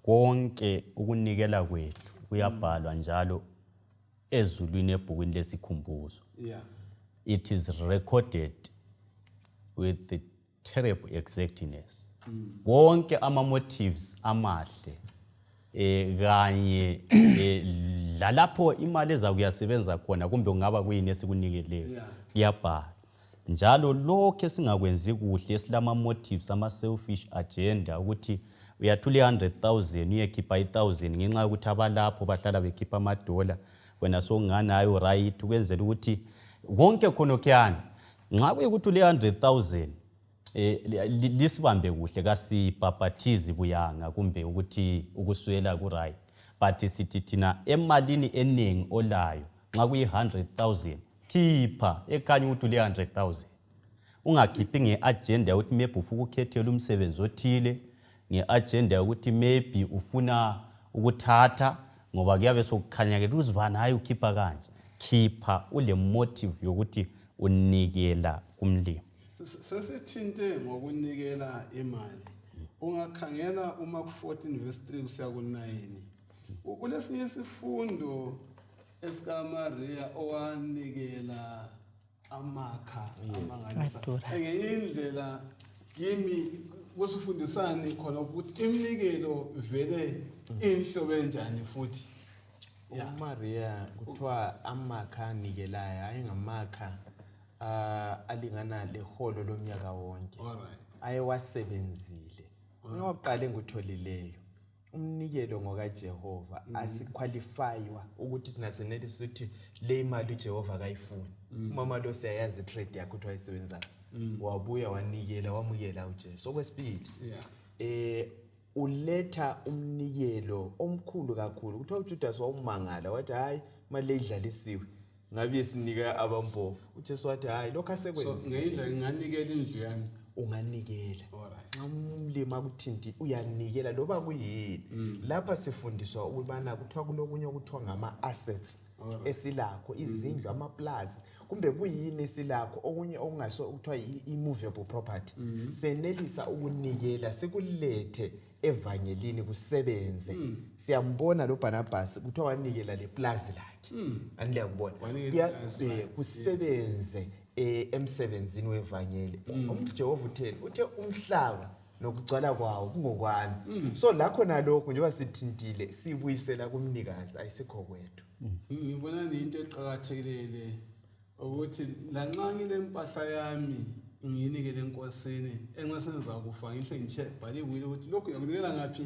konke ukunikela kwethu kuyabhalwa njalo ezulwini ebhukwini lesikhumbuzo. It is recorded with the terrible exactness. wonke ama-motives amahle kanye lalapho imali eza kuyasebenza khona kumbe kungaba kuyini esikunikeleyo kuyabhala njalo lokho esingakwenzi kuhle esilama-motives ama-selfish agenda ukuthi uyathula 100,000 uyekhipha 1,000 ngenxa yokuthi abalapho bahlala bekhipha amadola wena sokungani hayi uright ukwenzela ukuthi konke khonokuyana nxa kuyikuthi ule 100,000 lisibambe kuhle kasibhabhathizi buyanga kumbe ukuthi ukuswela ku-right but sithi thina emalini eningi olayo nxa kuyi-100,000 khipha ekhanya ukuthi ule 100,000 ungakhiphi nge-agenda yokuthi maybe ufuna ukukhethela umsebenzi othile nge-agenda yokuthi maybe ufuna ukuthatha ngoba kuyabe sokukhanya-ke uzibani hayi ukhipha kanje khipha ule motive yokuthi unikela kumlimi sesithinte ngokunikela imali ungakhangela uma ku-14 verse 3 kusiya ku-9 kulesinye isifundo esikaMaria owanikela amakha amangalisa ngenye indlela kimi kusifundisani khona ukuthi iminikelo vele inhlobo enjani futhi uMaria kuthiwa amakha anikelayo ayengamakha alingana leholo lomnyaka wonke ayewasebenzile ngokuqala engikutholileyo umnikelo ngokaJehova asiqualifywa ukuthi thina senelisa ukuthi le imali uJehova akayifuni umama lo siyayazi trade yakhe ukuthi wayisebenza wabuya wanikela wamukela uJesu okwesibili uletha umnikelo omkhulu kakhulu kuthiwa uJudas wawumangala wathi hayi imali idlalisiwe ngabe sinika abampofu uJesu wathi hayi lokho asekwenza so ngeyindlela nginganikela indlu yami unganikela umlimi akuthinti uyanikela loba kuyini lapha sifundiswa ukubana kuthiwa kulokunye okuthiwa ngama-assets esilakho izindlu ama-plus kumbe kuyini esilakho okunye okungaso kuthiwa i-movable property senelisa ukunikela sikulethe evangelini kusebenze siyambona lo Barnabas kuthiwa wanikela le plus lakhe andiyakubona kusebenze emsebenzini wevangeli uJehova utheni uthe umhlaba nokugcwala kwawo kungokwami so lakho nalokho njengoba sithintile sibuyisela kumnikazi ayisikho kwethu ngibona into eqhakathekile ukuthi lanxa ngilempahla yami ngiyinikele enkosini enqasenza kufa ngihle ngiche bhali wile ukuthi lokho yakunikela ngapi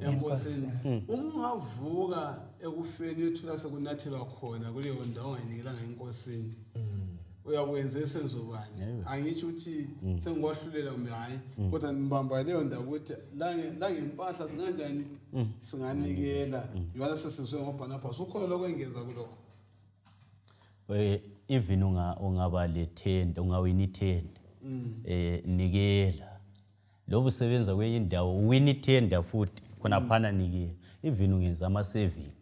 enkosini ungavuka ekufeni uthola sekunathelwa khona kuleyo ndawo ongayinikelanga enkosini uyakwenza esenzobani angisho ukuthi sengikwahlulela kumbe hayi kodwa nibamba leyo ndaba ukuthi la ngempahla singanjani singanikela yona sesizwe ngoBarnabas ukhona lokwengeza kulokho even ungaba lethenda ungawini ithenda nikela lobu sebenza kwenye indawo uwini ithenda futhi khona phana nikela even ungenza ama savings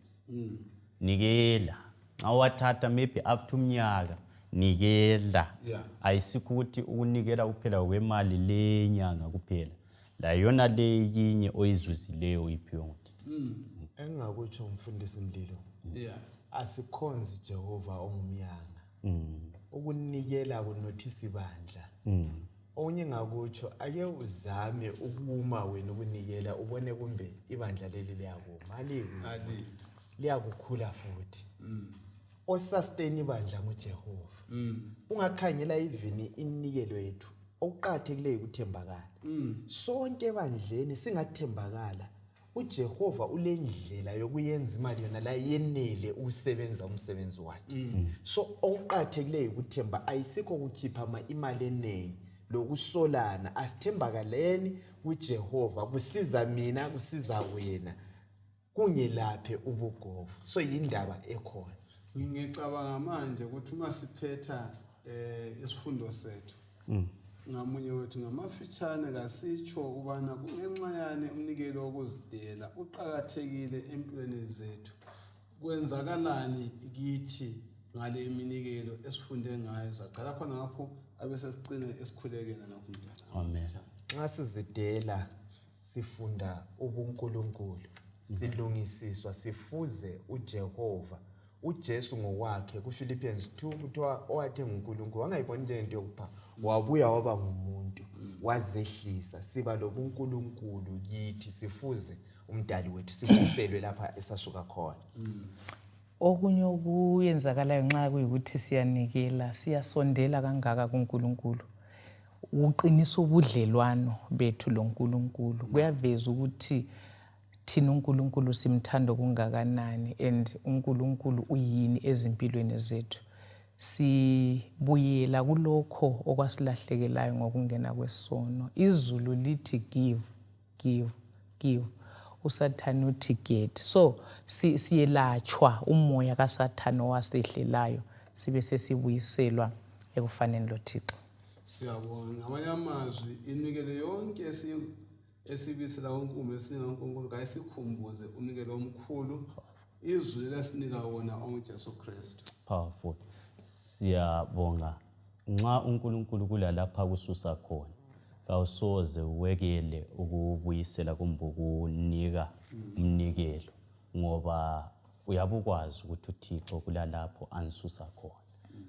nikela awathatha maybe after umnyaka nikela ayisikho ukuthi ukunikela kuphela kwemali lenyanga kuphela la yona leyinye oyizuzileyo uyiphiwe ukuthi engakutsho umfundisi Mlilo asikhonzi Jehova ongumyanga ukunikela kunothisa ibandla onye ngakutsho ake uzame ukuma wena ukunikela ubone kumbe ibandla leli liyakuma liyakukhula futhi osustain ibandla nguJehova ungakhangela even inikelo yethu okuqhathekile ukuthembakala sonke ebandleni singathembakala uJehova ulendlela yokuyenza imali yona la yenele usebenza umsebenzi wakhe so okuqhathekile ukuthemba ayisikho ukukhipha imali eningi lokusolana asithembakaleni kuJehova kusiza mina kusiza wena kungelaphe ubugovu so yindaba ekhona ngicabanga manje ukuthi uma siphetha isifundo sethu ngamunye wethu ngamafitshane kasitsho ubana kungenxa yani umnikelo wokuzidela uqhakathekile empilweni zethu kwenzakalani kithi ngale iminikelo esifunde ngayo saqala khona ngapho abese sicine esikhulekela ngakho mntwana amen nxa sizidela sifunda ubuNkulunkulu silungisiswa sifuze uJehova uJesu ngokwakhe kuFilipians 2 kuthiwa owathi nguNkulunkulu wangayiboni nje into yokupha wabuya waba ngumuntu wazehlisa siba lobunkulunkulu kithi sifuze umdali wethu sibuyiselwe lapha esasuka khona. Okunye okuyenzakalayo nxa kuyikuthi siyanikela siyasondela kangaka kuNkulunkulu uqinisa ubudlelwano bethu loNkulunkulu kuyaveza ukuthi thina uNkulunkulu simthanda kungakanani and uNkulunkulu uyini ezimpilweni zethu. Sibuyela kulokho okwasilahlekelayo ngokungena kwesono. Izulu lithi give. uSathane uthi get. So siyelatshwa umoya kaSathane owasehlelayo sibe sesibuyiselwa ekufaneni loThixo. Siyabonga. Ngamanye amazwi inikelo yonke esibisela uNkulunkulu esinaNkulunkulu kayisikhumbuze unikelo omkhulu izwi lesinika wona onguJesu Kristu. Powerful. Siyabonga. Nxa uNkulunkulu kulalapha kususa khona kawusoze uwekele ukubuyisela kumbe ukunika umnikelo ngoba uyabukwazi ukuthi uThixo kulalapho anisusa khona.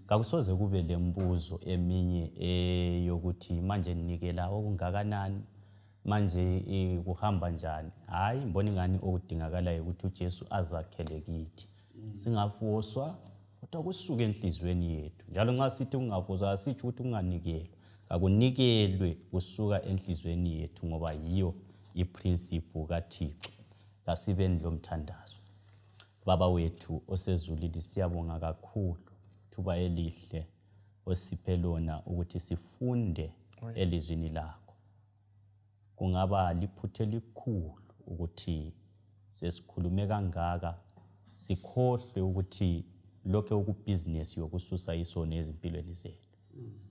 Kakusoze kube lembuzo eminye eyokuthi manje ninikela okungakanani manje kuhamba njani. Hayi mbona ngani okudingakalayo ukuthi uJesu azakhele kithi. Singafoswa kodwa kusuke enhlizweni yethu. Njalo nxa sithi ungafoswa asithi ukuthi unganikelwa. Akunikelwe kusuka enhlizweni yethu ngoba yiyo iprinciple kaThixo. Kasibeni lomthandazo. Baba wethu osezulwini siyabonga kakhulu thuba elihle osiphe lona ukuthi sifunde elizwini lakho. Kungaba liphuthe likhulu ukuthi sesikhulume kangaka sikhohlwe ukuthi lokho okubusiness yokususa isono ezimpilweni zethu.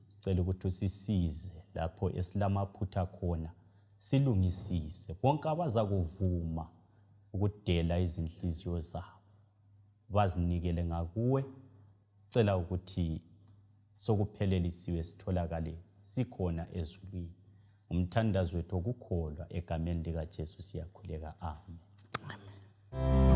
Sicela ukuthi usisize lapho esilamaphutha khona silungisise bonke abaza kuvuma ukudela izinhliziyo zabo bazinikele ngakuwe. Cela ukuthi sokuphelelisiwe sitholakale sikhona ezulwini. Umthandazo wethu okukholwa egameni likaJesu siyakhuleka. Amen.